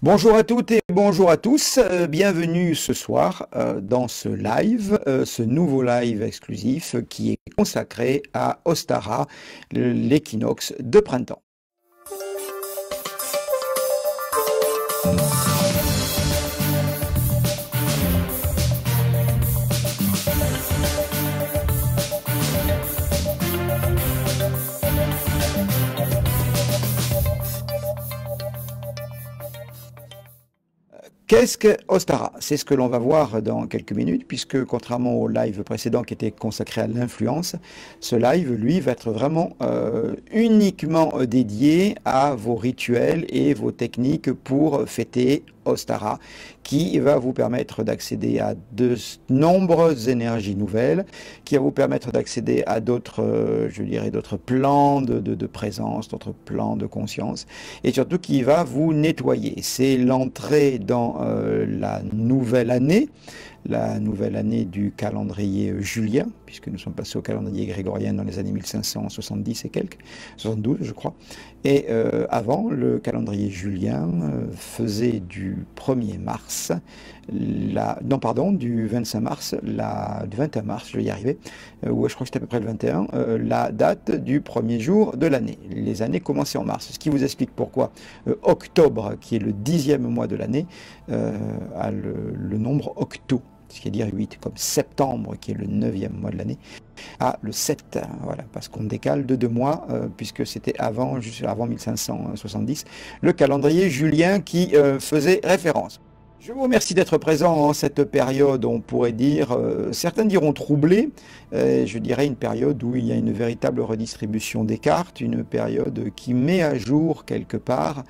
Bonjour à toutes et bonjour à tous, bienvenue ce soir dans ce live, ce nouveau live exclusif qui est consacré à Ostara, l'équinoxe de printemps. Qu'est-ce que Ostara? C'est ce que l'on va voir dans quelques minutes, puisque contrairement au live précédent qui était consacré à l'influence, ce live, lui, va être vraiment uniquement dédié à vos rituels et vos techniques pour fêter Ostara, qui va vous permettre d'accéder à de nombreuses énergies nouvelles, qui va vous permettre d'accéder à d'autres, je dirais, d'autres plans de présence, d'autres plans de conscience, et surtout qui va vous nettoyer. C'est l'entrée dans la nouvelle année du calendrier julien, puisque nous sommes passés au calendrier grégorien dans les années 1570 et quelques, 72 je crois. Et avant, le calendrier julien faisait du 1er mars, du 25 mars, du 21 mars, je vais y arriver, ou je crois que c'était à peu près le 21, la date du premier jour de l'année. Les années commençaient en mars, ce qui vous explique pourquoi octobre, qui est le 10e mois de l'année, a le nombre octo, ce qui veut dire 8, comme septembre, qui est le 9e mois de l'année, à le 7, voilà, parce qu'on décale de 2 mois, puisque c'était juste avant 1570, le calendrier julien qui faisait référence. Je vous remercie d'être présent en cette période, on pourrait dire, certains diront troublée, je dirais une période où il y a une véritable redistribution des cartes, une période qui met à jour quelque part,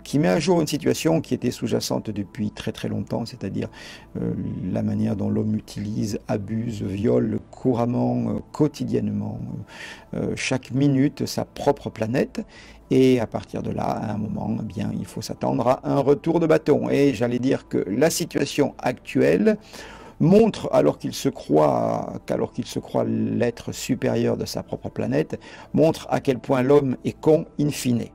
qui met à jour une situation qui était sous-jacente depuis très très longtemps, c'est-à-dire la manière dont l'homme utilise, abuse, viole couramment, quotidiennement, chaque minute sa propre planète. Et à partir de là, à un moment, eh bien, il faut s'attendre à un retour de bâton. Et j'allais dire que la situation actuelle montre, alors qu'il se croit l'être supérieur de sa propre planète, montre à quel point l'homme est con in fine.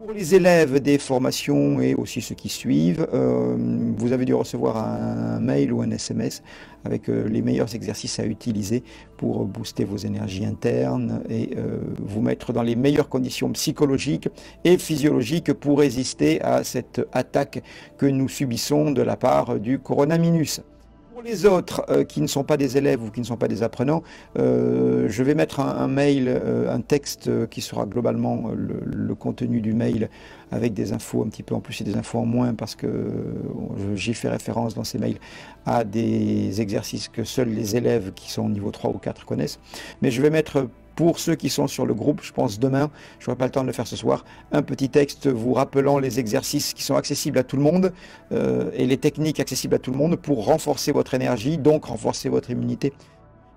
Pour les élèves des formations et aussi ceux qui suivent, vous avez dû recevoir un mail ou un SMS avec les meilleurs exercices à utiliser pour booster vos énergies internes et vous mettre dans les meilleures conditions psychologiques et physiologiques pour résister à cette attaque que nous subissons de la part du coronavirus. Pour les autres qui ne sont pas des élèves ou qui ne sont pas des apprenants, je vais mettre un mail, un texte qui sera globalement le contenu du mail avec des infos un petit peu en plus et des infos en moins parce que j'ai fait référence dans ces mails à des exercices que seuls les élèves qui sont au niveau 3 ou 4 connaissent. Mais je vais mettre pour ceux qui sont sur le groupe, je pense demain, je n'aurai pas le temps de le faire ce soir, un petit texte vous rappelant les exercices qui sont accessibles à tout le monde et les techniques accessibles à tout le monde pour renforcer votre énergie, donc renforcer votre immunité.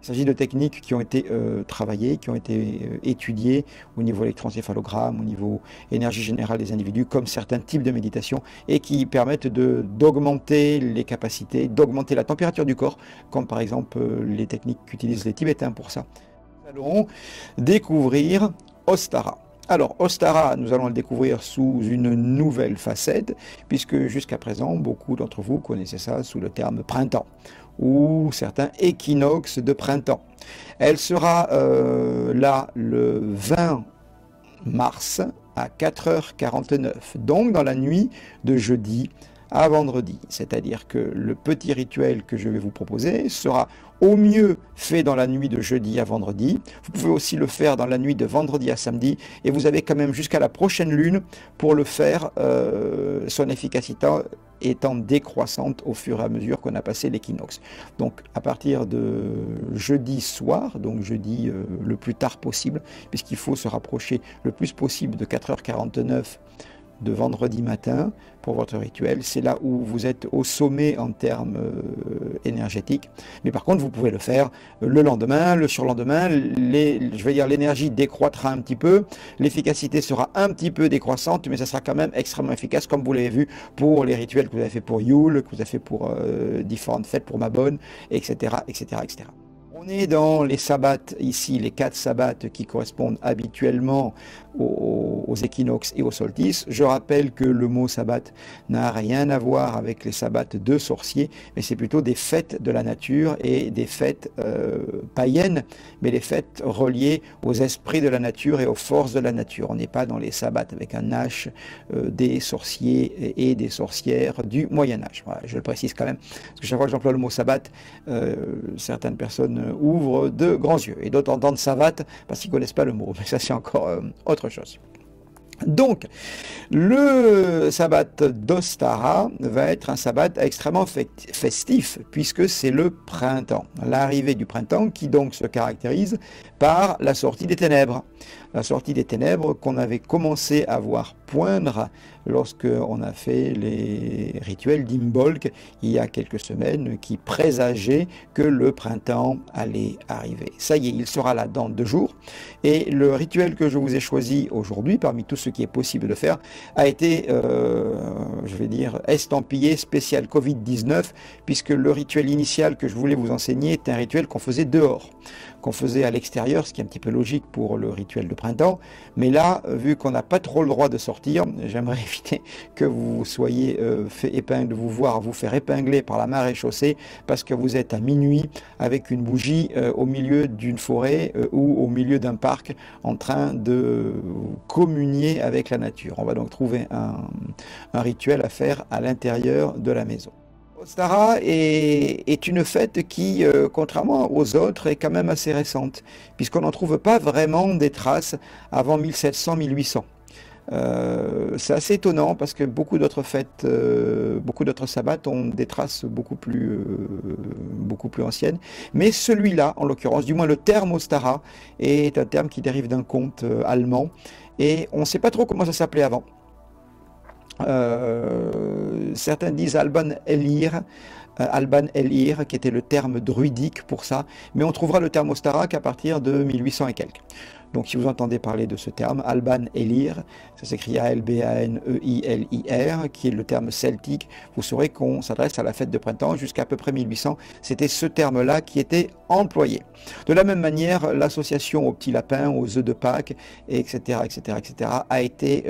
Il s'agit de techniques qui ont été travaillées, qui ont été étudiées au niveau électroencéphalogramme, au niveau énergie générale des individus, comme certains types de méditation, et qui permettent d'augmenter les capacités, d'augmenter la température du corps, comme par exemple les techniques qu'utilisent les Tibétains pour ça. Nous allons découvrir Ostara. Alors, Ostara, nous allons le découvrir sous une nouvelle facette, puisque jusqu'à présent, beaucoup d'entre vous connaissaient ça sous le terme printemps, ou certains équinoxes de printemps. Elle sera là le 20 mars à 4h49, donc dans la nuit de jeudi à vendredi. C'est-à-dire que le petit rituel que je vais vous proposer sera au mieux fait dans la nuit de jeudi à vendredi. Vous pouvez aussi le faire dans la nuit de vendredi à samedi et vous avez quand même jusqu'à la prochaine lune pour le faire, son efficacité étant décroissante au fur et à mesure qu'on a passé l'équinoxe. Donc à partir de jeudi soir, donc jeudi le plus tard possible, puisqu'il faut se rapprocher le plus possible de 4h49 de vendredi matin pour votre rituel, c'est là où vous êtes au sommet en termes énergétiques. Mais par contre, vous pouvez le faire le lendemain, le surlendemain, je vais dire l'énergie décroîtra un petit peu, l'efficacité sera un petit peu décroissante, mais ça sera quand même extrêmement efficace, comme vous l'avez vu pour les rituels que vous avez fait pour Yule, que vous avez fait pour différentes fêtes, pour Mabon, etc., etc., etc. On est dans les sabbats, ici, les 4 sabbats qui correspondent habituellement aux équinoxes et aux solstices. Je rappelle que le mot sabbat n'a rien à voir avec les sabbats de sorciers, mais c'est plutôt des fêtes de la nature et des fêtes païennes, mais les fêtes reliées aux esprits de la nature et aux forces de la nature. On n'est pas dans les sabbats avec un H des sorciers et des sorcières du Moyen-Âge. Voilà, je le précise quand même, parce que chaque fois que j'emploie le mot sabbat, certaines personnes ouvrent de grands yeux et d'autres entendent savate parce qu'ils ne connaissent pas le mot, mais ça c'est encore autre chose. Donc, le sabbat d'Ostara va être un sabbat extrêmement festif, puisque c'est le printemps, l'arrivée du printemps qui donc se caractérise par la sortie des ténèbres. La sortie des ténèbres qu'on avait commencé à voir poindre lorsqu'on a fait les rituels d'Imbolc il y a quelques semaines, qui présageaient que le printemps allait arriver. Ça y est, il sera là dans 2 jours, et le rituel que je vous ai choisi aujourd'hui, parmi tout ce qui est possible de faire, a été, je vais dire, estampillé spécial Covid-19, puisque le rituel initial que je voulais vous enseigner est un rituel qu'on faisait dehors, qu'on faisait à l'extérieur, ce qui est un petit peu logique pour le rituel de printemps. Mais là, vu qu'on n'a pas trop le droit de sortir, j'aimerais éviter que vous soyez de vous faire épingler par la maréchaussée parce que vous êtes à minuit avec une bougie au milieu d'une forêt ou au milieu d'un parc en train de communier avec la nature. On va donc trouver un rituel à faire à l'intérieur de la maison. Ostara est une fête qui, contrairement aux autres, est quand même assez récente, puisqu'on n'en trouve pas vraiment des traces avant 1700-1800. C'est assez étonnant parce que beaucoup d'autres fêtes, beaucoup d'autres sabbats ont des traces beaucoup plus anciennes. Mais celui-là, en l'occurrence, du moins le terme Ostara, est un terme qui dérive d'un conte allemand, et on ne sait pas trop comment ça s'appelait avant. Certains disent Alban Elir, qui était le terme druidique pour ça, mais on trouvera le terme Ostara qu'à partir de 1800 et quelques. Donc si vous entendez parler de ce terme, Alban Elir, ça s'écrit A-L-B-A-N-E-I-L-I-R, qui est le terme celtique, vous saurez qu'on s'adresse à la fête de printemps jusqu'à peu près 1800. C'était ce terme-là qui était employé. De la même manière, l'association aux petits lapins, aux œufs de Pâques, etc., a été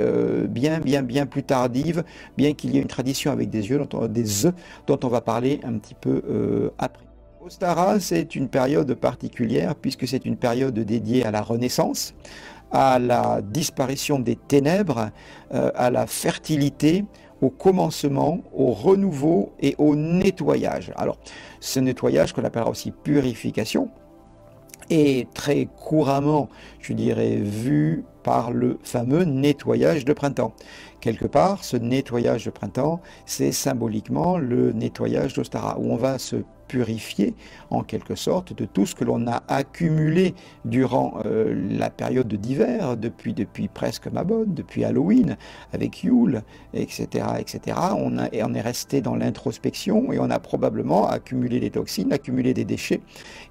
bien plus tardive, bien qu'il y ait une tradition avec des œufs dont on va parler un petit peu après. Ostara, c'est une période particulière puisque c'est une période dédiée à la Renaissance, à la disparition des ténèbres, à la fertilité, au commencement, au renouveau et au nettoyage. Alors, ce nettoyage qu'on appellera aussi purification est très couramment, je dirais, vu par le fameux nettoyage de printemps. Quelque part, ce nettoyage de printemps, c'est symboliquement le nettoyage d'Ostara, où on va se purifier en quelque sorte de tout ce que l'on a accumulé durant la période d'hiver, depuis presque Mabon, depuis Halloween, avec Yule, etc. On est resté dans l'introspection et on a probablement accumulé des toxines, accumulé des déchets,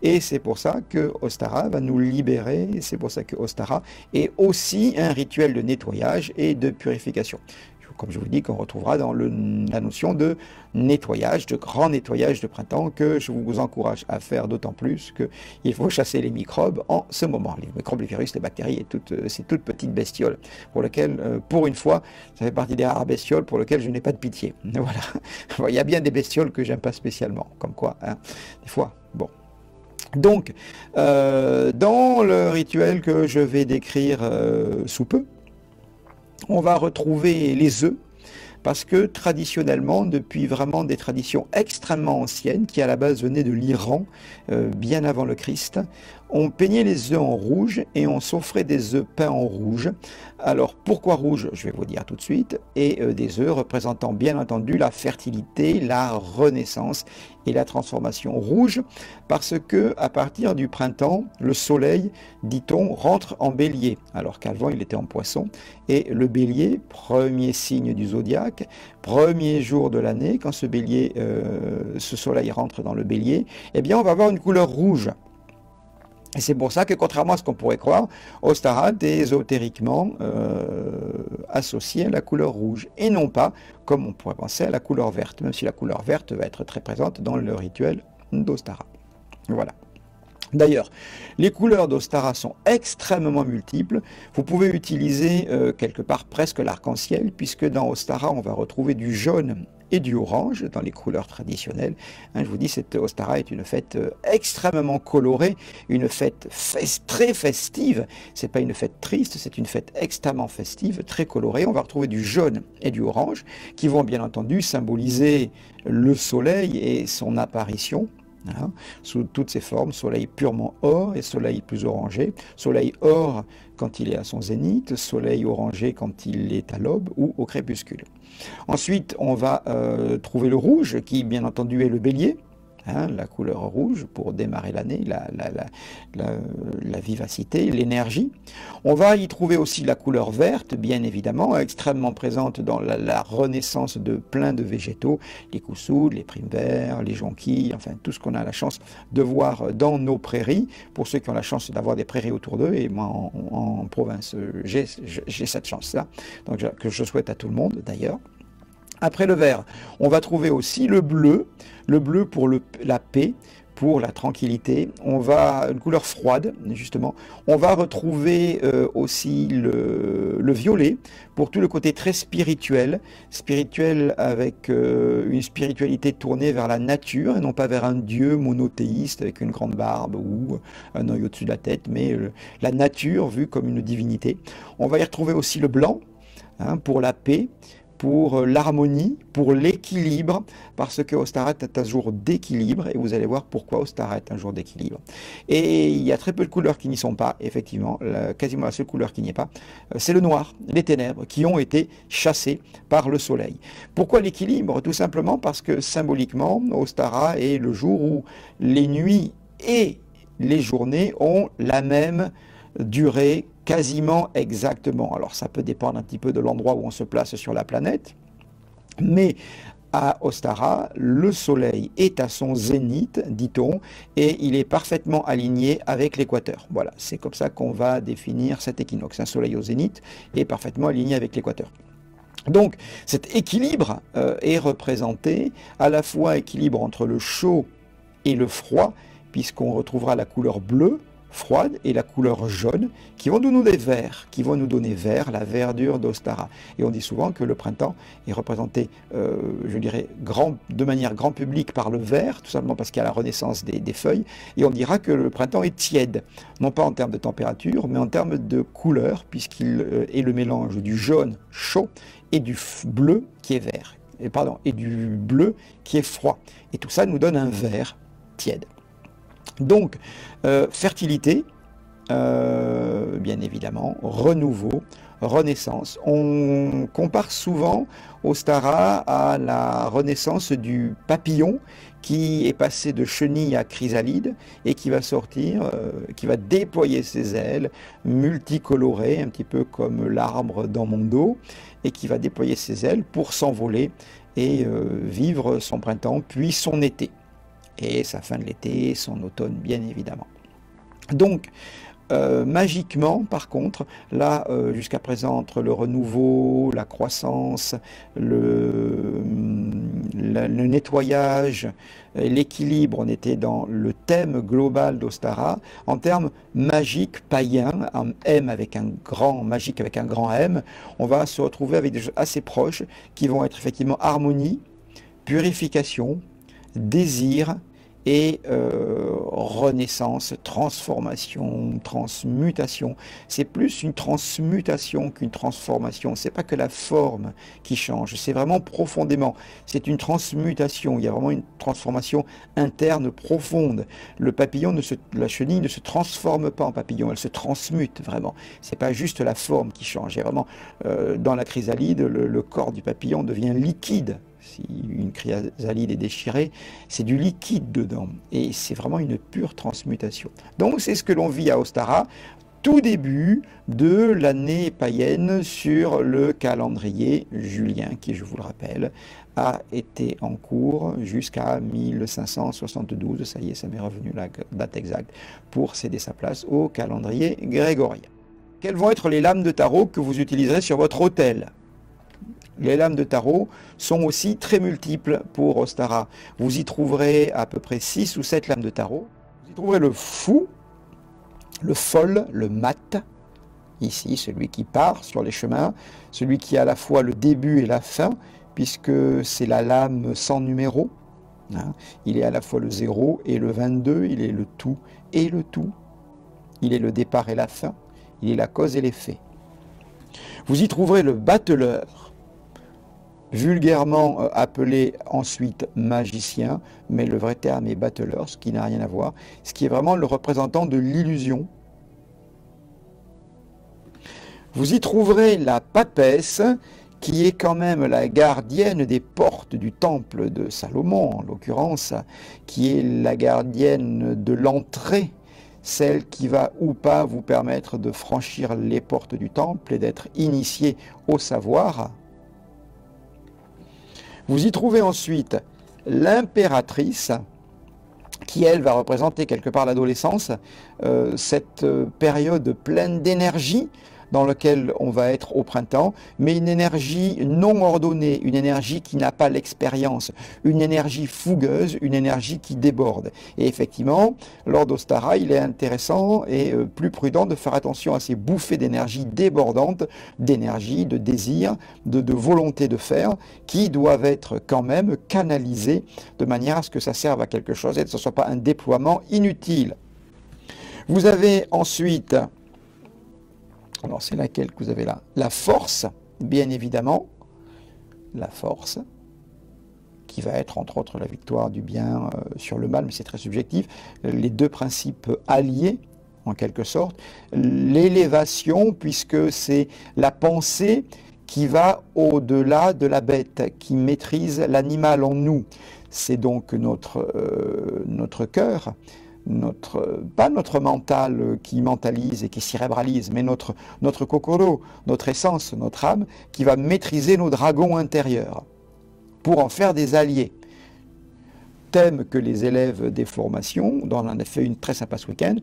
et c'est pour ça que Ostara va nous libérer, c'est pour ça que Ostara est aussi un rituel de nettoyage et de purification. Comme je vous dis, qu'on retrouvera dans la notion de nettoyage, de grand nettoyage de printemps, que je vous encourage à faire d'autant plus qu'il faut chasser les microbes en ce moment. Les microbes, les virus, les bactéries et ces toutes petites bestioles pour lesquelles, pour une fois, ça fait partie des rares bestioles pour lesquelles je n'ai pas de pitié. Voilà. Il y a bien des bestioles que j'aime pas spécialement, comme quoi, hein, des fois, bon. Donc, dans le rituel que je vais décrire sous peu, on va retrouver les œufs, parce que traditionnellement, depuis vraiment des traditions extrêmement anciennes, qui à la base venaient de l'Iran, bien avant le Christ, on peignait les œufs en rouge et on s'offrait des œufs peints en rouge. Alors pourquoi rouge? Je vais vous dire tout de suite. Et des œufs représentant bien entendu la fertilité, la renaissance et la transformation. Rouge parce que à partir du printemps, le soleil, dit-on, rentre en bélier, alors qu'avant il était en poisson. Et le bélier, premier signe du zodiaque, premier jour de l'année, quand ce soleil rentre dans le bélier, eh bien on va avoir une couleur rouge. Et c'est pour ça que, contrairement à ce qu'on pourrait croire, Ostara est ésotériquement associé à la couleur rouge, et non pas, comme on pourrait penser, à la couleur verte, même si la couleur verte va être très présente dans le rituel d'Ostara. Voilà. D'ailleurs, les couleurs d'Ostara sont extrêmement multiples. Vous pouvez utiliser quelque part presque l'arc-en-ciel, puisque dans Ostara, on va retrouver du jaune et du orange dans les couleurs traditionnelles. Hein, je vous dis, cette Ostara est une fête extrêmement colorée, une fête très festive. C'est pas une fête triste, c'est une fête extrêmement festive, très colorée. On va retrouver du jaune et du orange, qui vont bien entendu symboliser le soleil et son apparition. Hein, sous toutes ses formes, soleil purement or et soleil plus orangé, soleil or quand il est à son zénith, soleil orangé quand il est à l'aube ou au crépuscule. Ensuite, on va trouver le rouge qui, bien entendu, est le bélier. Hein, la couleur rouge pour démarrer l'année, la vivacité, l'énergie. On va y trouver aussi la couleur verte, bien évidemment, extrêmement présente dans la renaissance de plein de végétaux, les coussoudes, les primes verts, les jonquilles, enfin tout ce qu'on a la chance de voir dans nos prairies, pour ceux qui ont la chance d'avoir des prairies autour d'eux, et moi en province, j'ai cette chance-là, donc que je souhaite à tout le monde d'ailleurs. Après le vert, on va trouver aussi le bleu pour la paix, pour la tranquillité. On va, une couleur froide, justement. On va retrouver aussi le violet, pour tout le côté très spirituel avec une spiritualité tournée vers la nature, et non pas vers un dieu monothéiste avec une grande barbe ou un œil au-dessus de la tête, mais la nature vue comme une divinité. On va y retrouver aussi le blanc, hein, pour la paix, pour l'harmonie, pour l'équilibre, parce que Ostara est un jour d'équilibre, et vous allez voir pourquoi Ostara est un jour d'équilibre. Et il y a très peu de couleurs qui n'y sont pas, effectivement, quasiment la seule couleur qui n'y est pas, c'est le noir, les ténèbres, qui ont été chassées par le soleil. Pourquoi l'équilibre? Tout simplement parce que symboliquement, Ostara est le jour où les nuits et les journées ont la même durée, quasiment exactement. Alors ça peut dépendre un petit peu de l'endroit où on se place sur la planète, mais à Ostara, le soleil est à son zénith, dit-on, et il est parfaitement aligné avec l'équateur. Voilà, c'est comme ça qu'on va définir cet équinoxe. Un soleil au zénith est parfaitement aligné avec l'équateur. Donc cet équilibre est représenté à la fois équilibre entre le chaud et le froid, puisqu'on retrouvera la couleur bleue, froide, et la couleur jaune, qui vont nous donner vert, la verdure d'Ostara. Et on dit souvent que le printemps est représenté, je dirais, de manière grand public par le vert, tout simplement parce qu'il y a la renaissance des feuilles, et on dira que le printemps est tiède, non pas en termes de température, mais en termes de couleur, puisqu'il est le mélange du jaune chaud et du bleu qui est vert, et du bleu qui est froid. Et tout ça nous donne un vert tiède. Donc, fertilité, bien évidemment, renouveau, renaissance. On compare souvent Ostara à la renaissance du papillon qui est passé de chenille à chrysalide et qui va sortir, qui va déployer ses ailes multicolorées, un petit peu comme l'arbre dans mon dos, et qui va déployer ses ailes pour s'envoler et vivre son printemps puis son été. Et sa fin de l'été, son automne, bien évidemment. Donc, magiquement, par contre, là, jusqu'à présent, entre le renouveau, la croissance, le nettoyage, l'équilibre, on était dans le thème global d'Ostara. En termes magiques, païens, M avec un grand, magique avec un grand M, on va se retrouver avec des choses assez proches qui vont être effectivement harmonie, purification, désir et renaissance, transformation, transmutation. C'est plus une transmutation qu'une transformation. C'est pas que la forme qui change, c'est vraiment profondément. C'est une transmutation. Il y a vraiment une transformation interne profonde. Le papillon, la chenille ne se transforme pas en papillon, elle se transmute vraiment. C'est pas juste la forme qui change. Il y a vraiment dans la chrysalide, le corps du papillon devient liquide. Si une chrysalide est déchirée, c'est du liquide dedans. Et c'est vraiment une pure transmutation. Donc c'est ce que l'on vit à Ostara, tout début de l'année païenne sur le calendrier julien, qui, je vous le rappelle, a été en cours jusqu'à 1572. Ça y est, ça m'est revenu la date exacte, pour céder sa place au calendrier grégorien. Quelles vont être les lames de tarot que vous utiliserez sur votre autel? Les lames de tarot sont aussi très multiples pour Ostara. Vous y trouverez à peu près 6 ou 7 lames de tarot. Vous y trouverez le fou, le folle, le mat, ici, celui qui part sur les chemins, celui qui a à la fois le début et la fin, puisque c'est la lame sans numéro. Hein. Il est à la fois le 0 et le 22, il est le tout et le tout. Il est le départ et la fin, il est la cause et l'effet. Vous y trouverez le battleur, vulgairement appelé ensuite magicien, mais le vrai terme est battleur, ce qui n'a rien à voir, ce qui est vraiment le représentant de l'illusion. Vous y trouverez la papesse, qui est quand même la gardienne des portes du temple de Salomon, en l'occurrence, qui est la gardienne de l'entrée, celle qui va ou pas vous permettre de franchir les portes du temple et d'être initié au savoir. Vous y trouvez ensuite l'impératrice, qui elle va représenter quelque part l'adolescence, cette période pleine d'énergie, dans lequel on va être au printemps, mais une énergie non ordonnée, une énergie qui n'a pas l'expérience, une énergie fougueuse, une énergie qui déborde. Et effectivement, lors d'Ostara, il est intéressant et plus prudent de faire attention à ces bouffées d'énergie débordantes, d'énergie, de désir, de volonté de faire, qui doivent être quand même canalisées de manière à ce que ça serve à quelque chose et que ce ne soit pas un déploiement inutile. Vous avez ensuite... Alors c'est laquelle que vous avez là? La force, bien évidemment, la force, qui va être entre autres la victoire du bien sur le mal, mais c'est très subjectif, les deux principes alliés, en quelque sorte, l'élévation, puisque c'est la pensée qui va au-delà de la bête, qui maîtrise l'animal en nous. C'est donc notre cœur, pas notre mental qui mentalise et qui cérébralise, mais notre kokoro, notre essence, notre âme, qui va maîtriser nos dragons intérieurs pour en faire des alliés. Thème que les élèves des formations, dont on en a fait une très sympa ce week-end,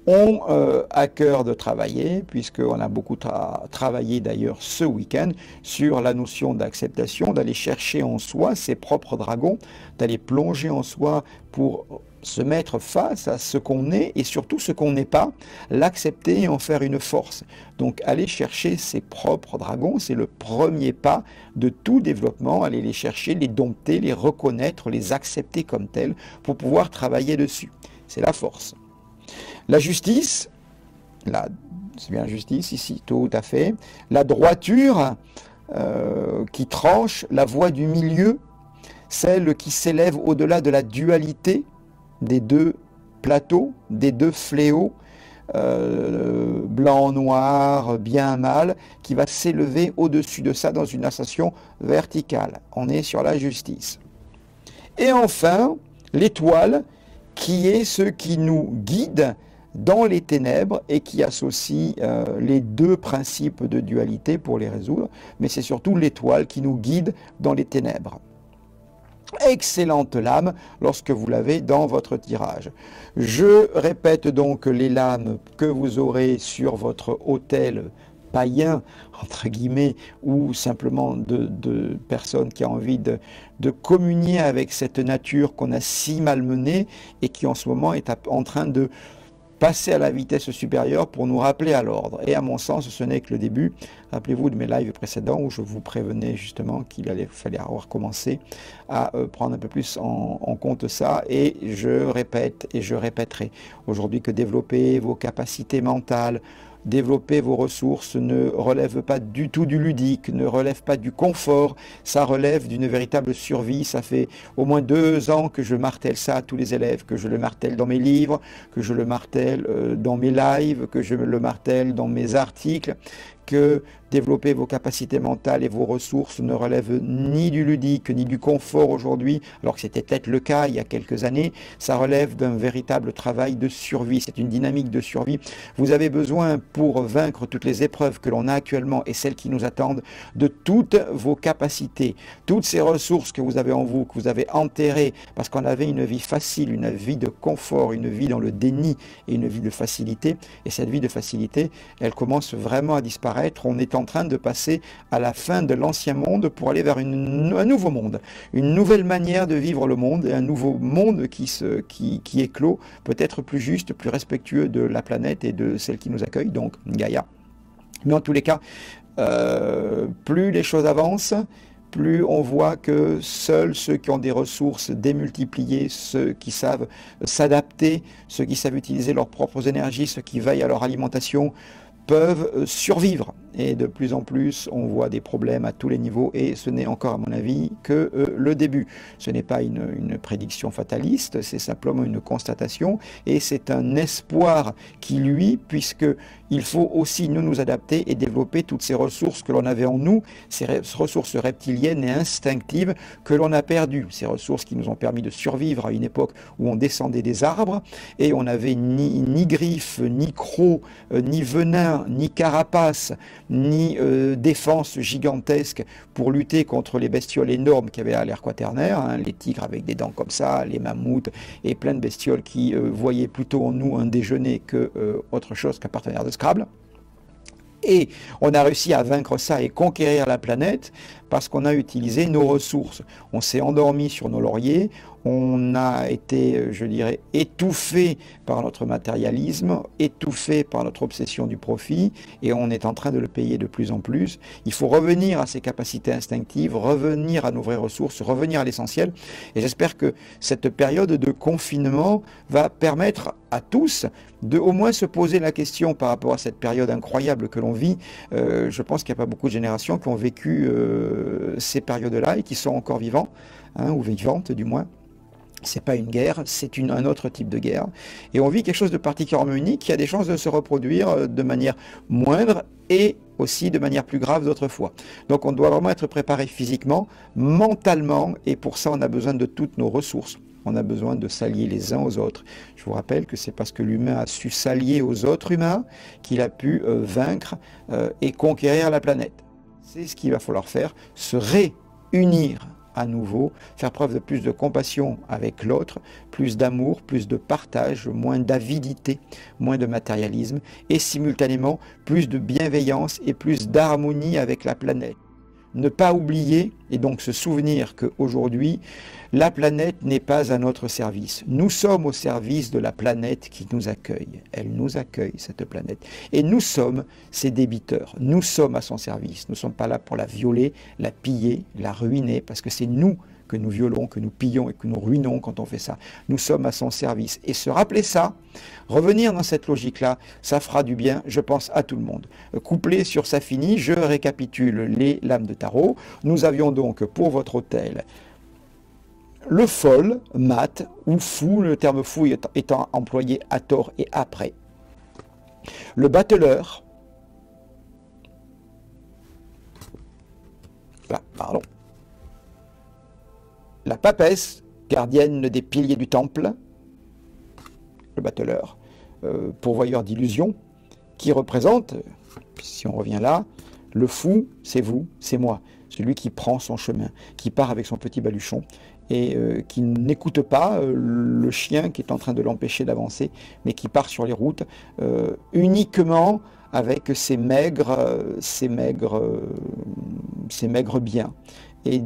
ont à cœur de travailler, puisqu'on a beaucoup travaillé d'ailleurs ce week-end sur la notion d'acceptation, d'aller chercher en soi ses propres dragons, d'aller plonger en soi pour se mettre face à ce qu'on est et surtout ce qu'on n'est pas, l'accepter et en faire une force. Donc aller chercher ses propres dragons, c'est le premier pas de tout développement, aller les chercher, les dompter, les reconnaître, les accepter comme tels pour pouvoir travailler dessus. C'est la force. La justice, c'est bien la justice ici, tout à fait. La droiture qui tranche la voie du milieu, celle qui s'élève au-delà de la dualité des deux plateaux, des deux fléaux, blanc, noir, bien, mal, qui va s'élever au-dessus de ça dans une ascension verticale. On est sur la justice. Et enfin, l'étoile, qui est ce qui nous guide dans les ténèbres et qui associe les deux principes de dualité pour les résoudre, mais c'est surtout l'étoile qui nous guide dans les ténèbres. Excellente lame lorsque vous l'avez dans votre tirage. Je répète donc les lames que vous aurez sur votre autel païen, entre guillemets, ou simplement de personnes qui ont envie de communier avec cette nature qu'on a si malmenée et qui en ce moment est en train de passer à la vitesse supérieure pour nous rappeler à l'ordre. Et à mon sens, ce n'est que le début. Rappelez-vous de mes lives précédents où je vous prévenais justement qu'il fallait avoir commencé à prendre un peu plus en compte ça. Et je répète et je répéterai aujourd'hui que développer vos capacités mentales, développer vos ressources ne relève pas du tout du ludique, ne relève pas du confort, ça relève d'une véritable survie. Ça fait au moins 2 ans que je martèle ça à tous les élèves, que je le martèle dans mes livres, que je le martèle dans mes lives, que je le martèle dans mes articles, que développer vos capacités mentales et vos ressources ne relève ni du ludique ni du confort aujourd'hui, alors que c'était peut-être le cas il y a quelques années. Ça relève d'un véritable travail de survie, c'est une dynamique de survie. Vous avez besoin, pour vaincre toutes les épreuves que l'on a actuellement et celles qui nous attendent, de toutes vos capacités, toutes ces ressources que vous avez en vous, que vous avez enterrées parce qu'on avait une vie facile, une vie de confort, une vie dans le déni et une vie de facilité. Et cette vie de facilité, elle commence vraiment à disparaître. disparaître. On est en train de passer à la fin de l'ancien monde pour aller vers un nouveau monde, une nouvelle manière de vivre le monde et un nouveau monde qui éclot, peut-être plus juste, plus respectueux de la planète et de celle qui nous accueille, donc Gaïa. Mais en tous les cas, plus les choses avancent, plus on voit que seuls ceux qui ont des ressources démultipliées, ceux qui savent s'adapter, ceux qui savent utiliser leurs propres énergies, ceux qui veillent à leur alimentation, peuvent survivre. Et de plus en plus, on voit des problèmes à tous les niveaux, et ce n'est encore, à mon avis, que le début. Ce n'est pas une prédiction fataliste, c'est simplement une constatation, et c'est un espoir qui, lui, puisque il faut aussi nous adapter et développer toutes ces ressources que l'on avait en nous, ces ressources reptiliennes et instinctives que l'on a perdues, ces ressources qui nous ont permis de survivre à une époque où on descendait des arbres, et on n'avait ni griffes, ni crocs, ni venin, ni carapace, ni défense gigantesque pour lutter contre les bestioles énormes qu'il y avait à l'ère quaternaire, hein, les tigres avec des dents comme ça, les mammouths et plein de bestioles qui voyaient plutôt en nous un déjeuner que autre chose qu'un partenaire de Scrabble. Et on a réussi à vaincre ça et conquérir la planète parce qu'on a utilisé nos ressources. On s'est endormi sur nos lauriers, on a été, je dirais, étouffé par notre matérialisme, étouffé par notre obsession du profit, et on est en train de le payer de plus en plus. Il faut revenir à ses capacités instinctives, revenir à nos vraies ressources, revenir à l'essentiel. Et j'espère que cette période de confinement va permettre à tous de au moins se poser la question par rapport à cette période incroyable que l'on vit. Je pense qu'il n'y a pas beaucoup de générations qui ont vécu ces périodes-là et qui sont encore vivants, hein, ou vivantes du moins. C'est pas une guerre, c'est un autre type de guerre. Et on vit quelque chose de particulièrement unique qui a des chances de se reproduire de manière moindre et aussi de manière plus grave d'autres fois. Donc on doit vraiment être préparé physiquement, mentalement, et pour ça on a besoin de toutes nos ressources. On a besoin de s'allier les uns aux autres. Je vous rappelle que c'est parce que l'humain a su s'allier aux autres humains qu'il a pu vaincre et conquérir la planète. C'est ce qu'il va falloir faire, se réunir à nouveau, faire preuve de plus de compassion avec l'autre, plus d'amour, plus de partage, moins d'avidité, moins de matérialisme, et simultanément plus de bienveillance et plus d'harmonie avec la planète. Ne pas oublier et donc se souvenir qu'aujourd'hui, la planète n'est pas à notre service. Nous sommes au service de la planète qui nous accueille. Elle nous accueille, cette planète. Et nous sommes ses débiteurs. Nous sommes à son service. Nous ne sommes pas là pour la violer, la piller, la ruiner, parce que c'est nous que nous violons, que nous pillons et que nous ruinons quand on fait ça. Nous sommes à son service. Et se rappeler ça, revenir dans cette logique-là, ça fera du bien, je pense, à tout le monde. Couplé sur ça fini, je récapitule les lames de tarot. Nous avions donc pour votre hôtel le folle, mat ou fou, le terme fou étant employé à tort et après. Le battleur, pardon. La papesse, gardienne des piliers du temple, le battleur, pourvoyeur d'illusions, qui représente, si on revient là, le fou, c'est vous, c'est moi, celui qui prend son chemin, qui part avec son petit baluchon et qui n'écoute pas le chien qui est en train de l'empêcher d'avancer, mais qui part sur les routes uniquement avec ses maigres biens. Et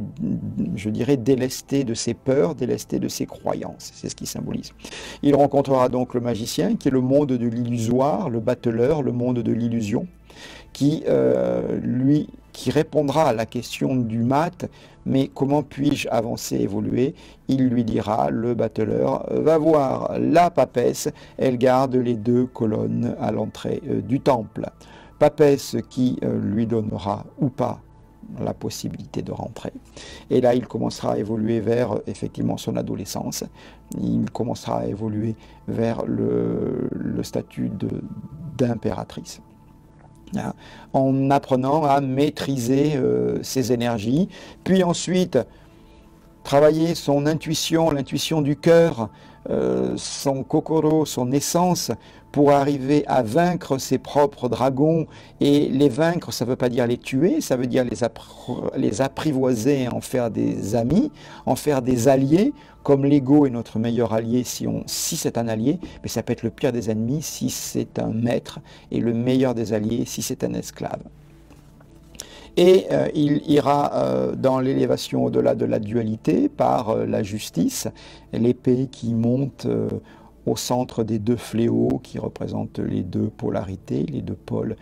je dirais délesté de ses peurs, délesté de ses croyances. C'est ce qui symbolise. Il rencontrera donc le magicien, qui est le monde de l'illusoire, le battleur, le monde de l'illusion, qui répondra à la question du mat, mais comment puis-je avancer, évoluer? Il lui dira, le battleur, va voir la papesse, elle garde les deux colonnes à l'entrée du temple. Papesse qui lui donnera ou pas la possibilité de rentrer. Et là, il commencera à évoluer vers effectivement son adolescence. Il commencera à évoluer vers le statut d'impératrice. En apprenant à maîtriser ses énergies, puis ensuite travailler son intuition, l'intuition du cœur, son kokoro, son essence, pour arriver à vaincre ses propres dragons. Et les vaincre, ça ne veut pas dire les tuer, ça veut dire les apprivoiser, en faire des amis, en faire des alliés, comme l'ego est notre meilleur allié si c'est un allié, mais ça peut être le pire des ennemis si c'est un maître, et le meilleur des alliés si c'est un esclave. Et il ira dans l'élévation au-delà de la dualité par la justice, l'épée qui monte au centre des deux fléaux qui représentent les deux polarités, les deux pôles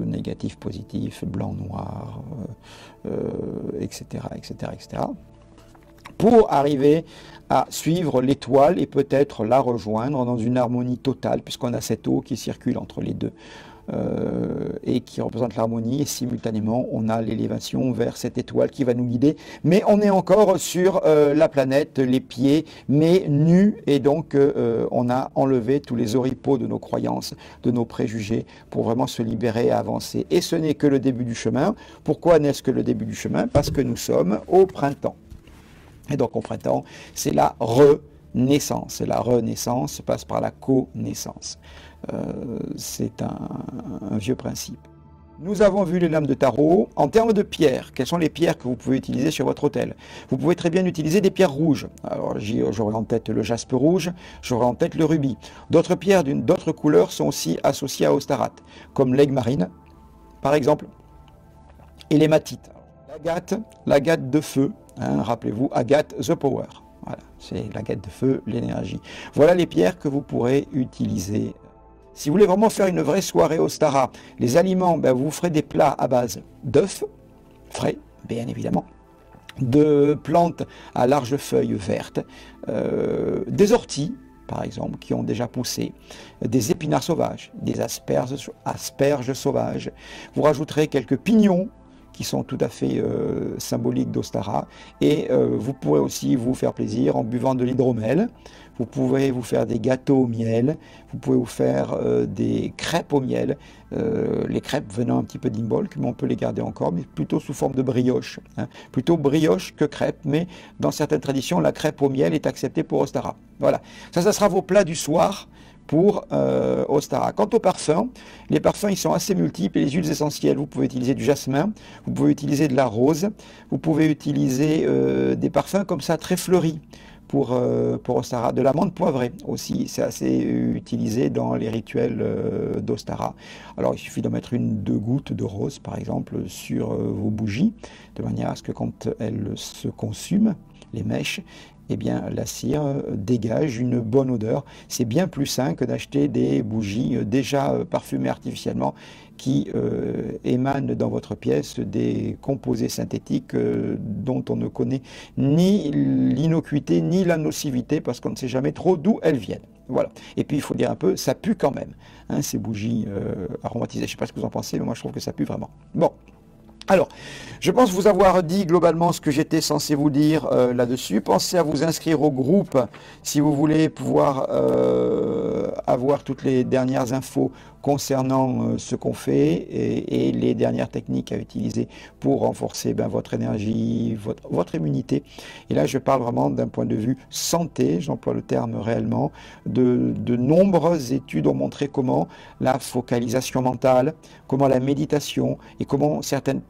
négatifs, positifs, blanc, noir, etc., etc., etc., pour arriver à suivre l'étoile et peut-être la rejoindre dans une harmonie totale, puisqu'on a cette eau qui circule entre les deux. Et qui représente l'harmonie, et simultanément on a l'élévation vers cette étoile qui va nous guider, mais on est encore sur la planète, les pieds, mais nus, et donc on a enlevé tous les oripeaux de nos croyances, de nos préjugés, pour vraiment se libérer et avancer. Et ce n'est que le début du chemin. Pourquoi n'est-ce que le début du chemin? Parce que nous sommes au printemps. Et donc au printemps, c'est la renaissance. Et la renaissance passe par la connaissance. C'est un vieux principe. Nous avons vu les lames de tarot. En termes de pierres, quelles sont les pierres que vous pouvez utiliser sur votre autel? Vous pouvez très bien utiliser des pierres rouges. Alors j'aurais en tête le jaspe rouge, j'aurais en tête le rubis. D'autres pierres d'autres couleurs sont aussi associées à Ostarat, comme l'aigle marine, par exemple, et l'hématite. L'agate de feu, hein, rappelez-vous, Agathe the Power. Voilà, c'est l'agate de feu, l'énergie. Voilà les pierres que vous pourrez utiliser. Si vous voulez vraiment faire une vraie soirée Ostara, les aliments, ben, vous ferez des plats à base d'œufs, frais, bien évidemment, de plantes à larges feuilles vertes, des orties, par exemple, qui ont déjà poussé, des épinards sauvages, des asperges sauvages. Vous rajouterez quelques pignons, qui sont tout à fait symboliques d'Ostara. Et vous pourrez aussi vous faire plaisir en buvant de l'hydromel. Vous pouvez vous faire des gâteaux au miel. Vous pouvez vous faire des crêpes au miel. Les crêpes venant un petit peu d'Imbolc, mais on peut les garder encore, mais plutôt sous forme de brioche. Hein. Plutôt brioche que crêpe, mais dans certaines traditions, la crêpe au miel est acceptée pour Ostara. Voilà. Ça sera vos plats du soir pour Ostara. Quant aux parfums, les parfums ils sont assez multiples et les huiles essentielles, vous pouvez utiliser du jasmin, vous pouvez utiliser de la rose, vous pouvez utiliser des parfums comme ça très fleuris pour Ostara, de l'amande poivrée aussi, c'est assez utilisé dans les rituels d'Ostara. Alors il suffit de mettre 1-2 gouttes de rose par exemple sur vos bougies, de manière à ce que quand elles se consument, les mèches, eh bien, la cire dégage une bonne odeur. C'est bien plus sain que d'acheter des bougies déjà parfumées artificiellement qui émanent dans votre pièce des composés synthétiques dont on ne connaît ni l'innocuité ni la nocivité parce qu'on ne sait jamais trop d'où elles viennent. Voilà. Et puis il faut dire un peu, ça pue quand même, hein, ces bougies aromatisées. Je ne sais pas ce que vous en pensez, mais moi je trouve que ça pue vraiment. Bon. Alors, je pense vous avoir dit globalement ce que j'étais censé vous dire là-dessus. Pensez à vous inscrire au groupe si vous voulez pouvoir avoir toutes les dernières infos concernant ce qu'on fait et les dernières techniques à utiliser pour renforcer votre énergie, votre immunité. Et là, je parle vraiment d'un point de vue santé, j'emploie le terme réellement. De nombreuses études ont montré comment la focalisation mentale, comment la méditation et comment certaines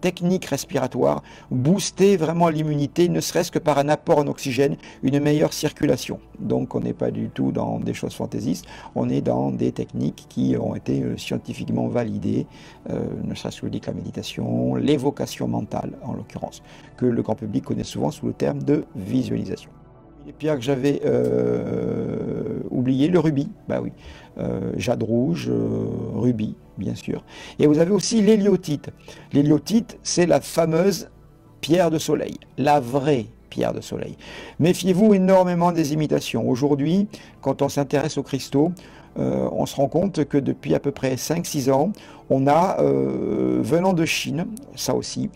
techniques respiratoires booster vraiment l'immunité, ne serait-ce que par un apport en oxygène, une meilleure circulation. Donc on n'est pas du tout dans des choses fantaisistes, on est dans des techniques qui ont été scientifiquement validées, ne serait-ce que la méditation, l'évocation mentale en l'occurrence, que le grand public connaît souvent sous le terme de visualisation. Les pierres que j'avais oublié, le rubis, bah oui, jade rouge, rubis, bien sûr. Et vous avez aussi l'héliotite. L'héliotite, c'est la fameuse pierre de soleil, la vraie pierre de soleil. Méfiez-vous énormément des imitations. Aujourd'hui, quand on s'intéresse aux cristaux, on se rend compte que depuis à peu près 5-6 ans, on a, venant de Chine, ça aussi,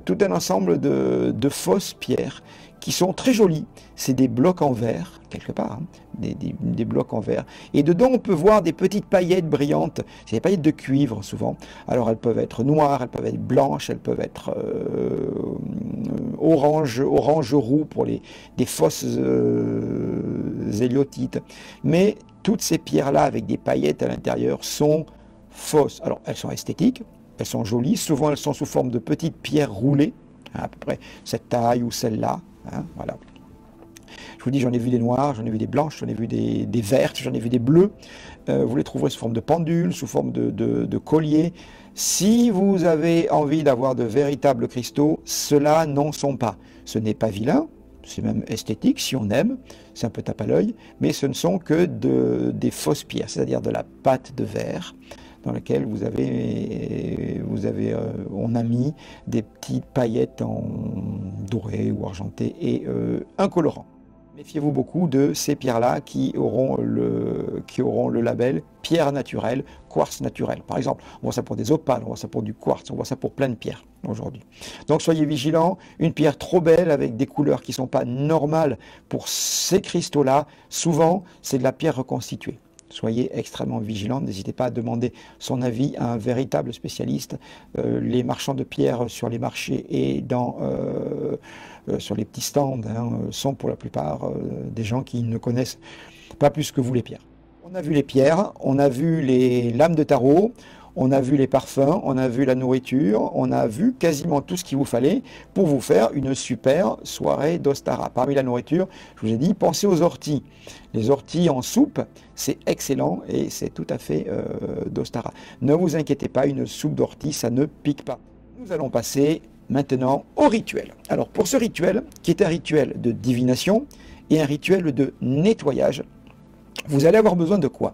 tout un ensemble de fausses pierres qui sont très jolies. C'est des blocs en verre, quelque part, hein, des blocs en verre. Et dedans, on peut voir des petites paillettes brillantes. C'est des paillettes de cuivre, souvent. Alors, elles peuvent être noires, elles peuvent être blanches, elles peuvent être orange roux pour des fausses héliotites. Mais toutes ces pierres-là, avec des paillettes à l'intérieur, sont fausses. Alors, elles sont esthétiques, elles sont jolies. Souvent, elles sont sous forme de petites pierres roulées, à peu près cette taille ou celle-là. Hein, voilà. Je vous dis, j'en ai vu des noires, j'en ai vu des blanches, j'en ai vu des vertes, j'en ai vu des bleues. Vous les trouverez sous forme de pendule, sous forme de collier. Si vous avez envie d'avoir de véritables cristaux, ceux-là n'en sont pas. Ce n'est pas vilain, c'est même esthétique si on aime, c'est un peu tape à l'œil, mais ce ne sont que des fausses pierres, c'est-à-dire de la pâte de verre dans laquelle on a mis des petites paillettes en doré ou argenté et un colorant. Méfiez-vous beaucoup de ces pierres-là qui auront le label pierre naturelle, quartz naturel. Par exemple, on voit ça pour des opales, on voit ça pour du quartz, on voit ça pour plein de pierres aujourd'hui. Donc soyez vigilants, une pierre trop belle avec des couleurs qui ne sont pas normales pour ces cristaux-là, souvent c'est de la pierre reconstituée. Soyez extrêmement vigilants, n'hésitez pas à demander son avis à un véritable spécialiste. Les marchands de pierres sur les marchés et sur les petits stands sont pour la plupart des gens qui ne connaissent pas plus que vous les pierres. On a vu les pierres, on a vu les lames de tarot, on a vu les parfums, on a vu la nourriture, on a vu quasiment tout ce qu'il vous fallait pour vous faire une super soirée d'Ostara. Parmi la nourriture, je vous ai dit, pensez aux orties. Les orties en soupe, c'est excellent et c'est tout à fait d'Ostara. Ne vous inquiétez pas, une soupe d'orties, ça ne pique pas. Nous allons passer maintenant au rituel. Alors pour ce rituel, qui est un rituel de divination et un rituel de nettoyage, vous allez avoir besoin de quoi?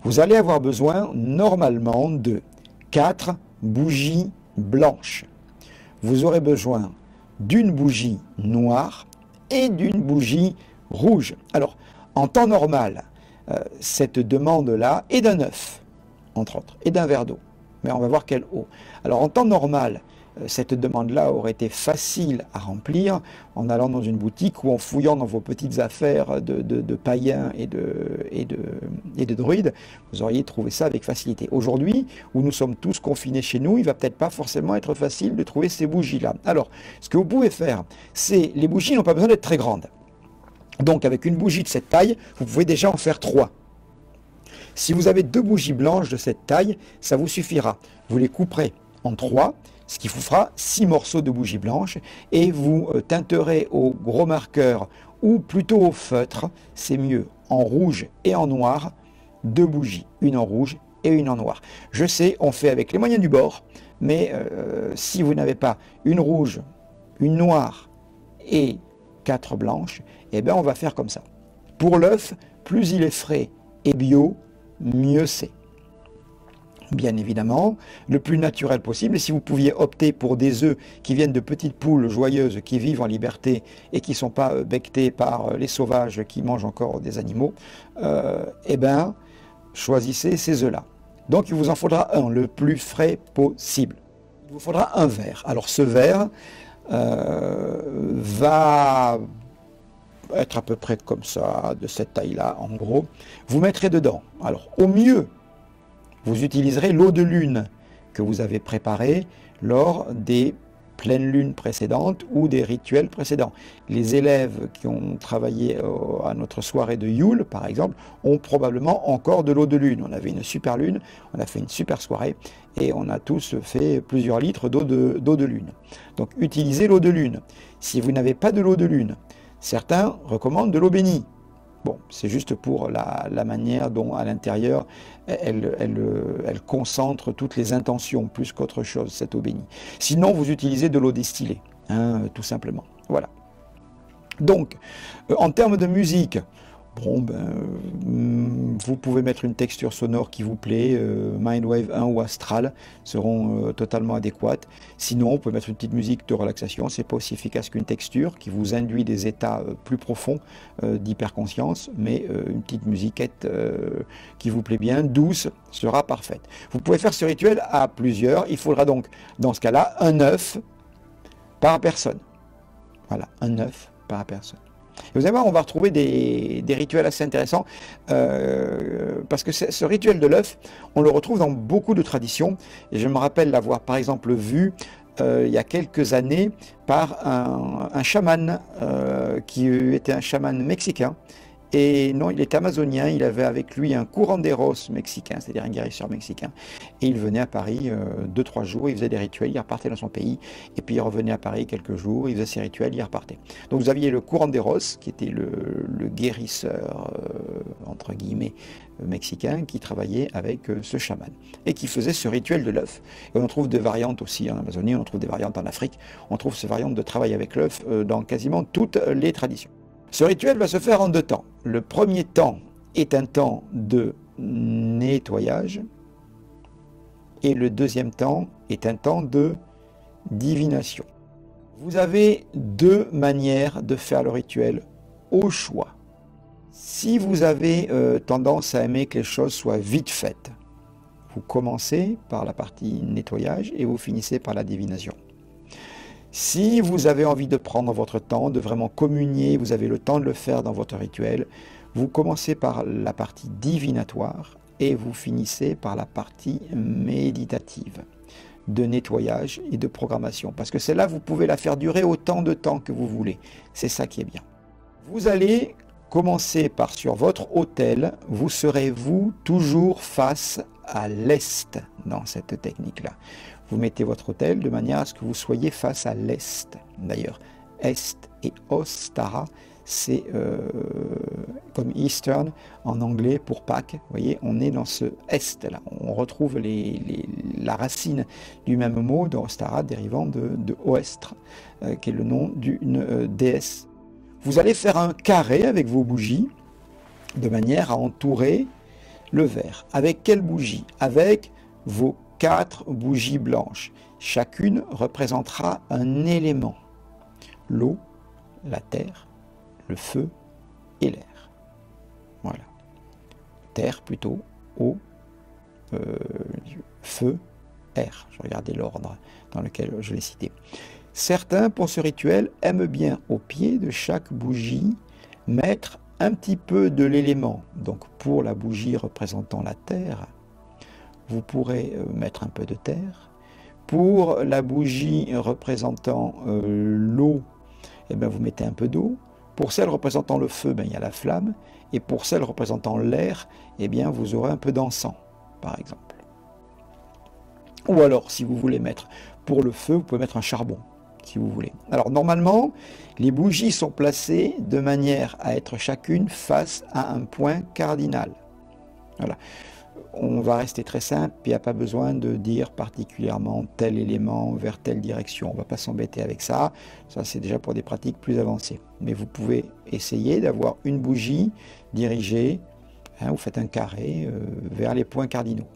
Vous allez avoir besoin normalement de 4 bougies blanches. Vous aurez besoin d'une bougie noire et d'une bougie rouge. Alors, en temps normal, cette demande-là est d'un œuf, entre autres, et d'un verre d'eau. Mais on va voir quelle eau. Alors, en temps normal, cette demande-là aurait été facile à remplir en allant dans une boutique ou en fouillant dans vos petites affaires de païens et de druides, vous auriez trouvé ça avec facilité. Aujourd'hui, où nous sommes tous confinés chez nous, il va peut-être pas forcément être facile de trouver ces bougies-là. Alors, ce que vous pouvez faire, c'est, les bougies n'ont pas besoin d'être très grandes. Donc, avec une bougie de cette taille, vous pouvez déjà en faire 3. Si vous avez 2 bougies blanches de cette taille, ça vous suffira. Vous les couperez en 3, ce qui vous fera 6 morceaux de bougies blanches et vous teinterez au gros marqueur ou plutôt au feutre, c'est mieux, en rouge et en noir, 2 bougies, une en rouge et une en noir. Je sais, on fait avec les moyens du bord, mais si vous n'avez pas une rouge, une noire et 4 blanches, eh bien on va faire comme ça. Pour l'œuf, plus il est frais et bio, mieux c'est. Bien évidemment, le plus naturel possible. Et si vous pouviez opter pour des œufs qui viennent de petites poules joyeuses qui vivent en liberté et qui ne sont pas becquetées par les sauvages qui mangent encore des animaux, eh bien, choisissez ces œufs-là. Donc, il vous en faudra un, le plus frais possible. Il vous faudra un verre. Alors, ce verre va être à peu près comme ça, de cette taille-là, en gros. Vous mettrez dedans. Alors, au mieux, vous utiliserez l'eau de lune que vous avez préparée lors des pleines lunes précédentes ou des rituels précédents. Les élèves qui ont travaillé à notre soirée de Yule, par exemple, ont probablement encore de l'eau de lune. On avait une super lune, on a fait une super soirée et on a tous fait plusieurs litres d'eau de lune. Donc utilisez l'eau de lune. Si vous n'avez pas de l'eau de lune, certains recommandent de l'eau bénie. Bon, c'est juste pour la manière dont, à l'intérieur, elle concentre toutes les intentions, plus qu'autre chose, cette eau bénie. Sinon, vous utilisez de l'eau distillée, tout simplement. Voilà. Donc, en termes de musique, bon, vous pouvez mettre une texture sonore qui vous plaît, Mindwave 1 ou Astral seront totalement adéquates. Sinon, on peut mettre une petite musique de relaxation, c'est pas aussi efficace qu'une texture qui vous induit des états plus profonds d'hyperconscience, mais une petite musiquette qui vous plaît bien, douce, sera parfaite. Vous pouvez faire ce rituel à plusieurs, il faudra donc, dans ce cas-là, un œuf par personne. Voilà, un œuf par personne. Et vous allez voir, on va retrouver des rituels assez intéressants parce que ce rituel de l'œuf, on le retrouve dans beaucoup de traditions. Et je me rappelle l'avoir par exemple vu il y a quelques années par un chaman qui était un chaman mexicain Et non, il était amazonien, il avait avec lui un curanderos mexicain, c'est-à-dire un guérisseur mexicain. Et il venait à Paris 2-3 jours, il faisait des rituels, il repartait dans son pays, et puis il revenait à Paris quelques jours, il faisait ses rituels, il repartait. Donc vous aviez le curanderos, qui était le guérisseur, entre guillemets, mexicain, qui travaillait avec ce chaman, et qui faisait ce rituel de l'œuf. Et on trouve des variantes aussi en Amazonie, on trouve des variantes en Afrique, on trouve ces variantes de travail avec l'œuf dans quasiment toutes les traditions. Ce rituel va se faire en 2 temps. Le premier temps est un temps de nettoyage et le deuxième temps est un temps de divination. Vous avez 2 manières de faire le rituel au choix. Si vous avez tendance à aimer que les choses soient vite faites, vous commencez par la partie nettoyage et vous finissez par la divination. Si vous avez envie de prendre votre temps, de vraiment communier, vous avez le temps de le faire dans votre rituel, vous commencez par la partie divinatoire et vous finissez par la partie méditative, de nettoyage et de programmation. Parce que celle-là, vous pouvez la faire durer autant de temps que vous voulez. C'est ça qui est bien. Vous allez commencer par sur votre autel, vous serez vous toujours face à l'est dans cette technique-là. Vous mettez votre autel de manière à ce que vous soyez face à l'est. D'ailleurs, est et ostara, c'est comme Eastern en anglais pour Pâques. Vous voyez, on est dans ce est-là. On retrouve la racine du même mot d'ostara dérivant de Oestre, qui est le nom d'une déesse. Vous allez faire un carré avec vos bougies de manière à entourer le verre. Avec quelle bougie? Avec vos 4 bougies blanches. Chacune représentera un élément. L'eau, la terre, le feu et l'air. Voilà. Terre plutôt, eau, feu, air. Je regardais l'ordre dans lequel je l'ai cité. Certains, pour ce rituel, aiment bien au pied de chaque bougie mettre un petit peu de l'élément. Donc pour la bougie représentant la terre, vous pourrez mettre un peu de terre. Pour la bougie représentant l'eau, eh bien, vous mettez un peu d'eau. Pour celle représentant le feu, il y a la flamme. Et pour celle représentant l'air, eh bien, vous aurez un peu d'encens, par exemple. Ou alors, si vous voulez mettre pour le feu, vous pouvez mettre un charbon, si vous voulez. Alors, normalement, les bougies sont placées de manière à être chacune face à un point cardinal. Voilà. On va rester très simple, il n'y a pas besoin de dire particulièrement tel élément vers telle direction. On ne va pas s'embêter avec ça. Ça, c'est déjà pour des pratiques plus avancées. Mais vous pouvez essayer d'avoir une bougie dirigée, vous faites un carré vers les points cardinaux.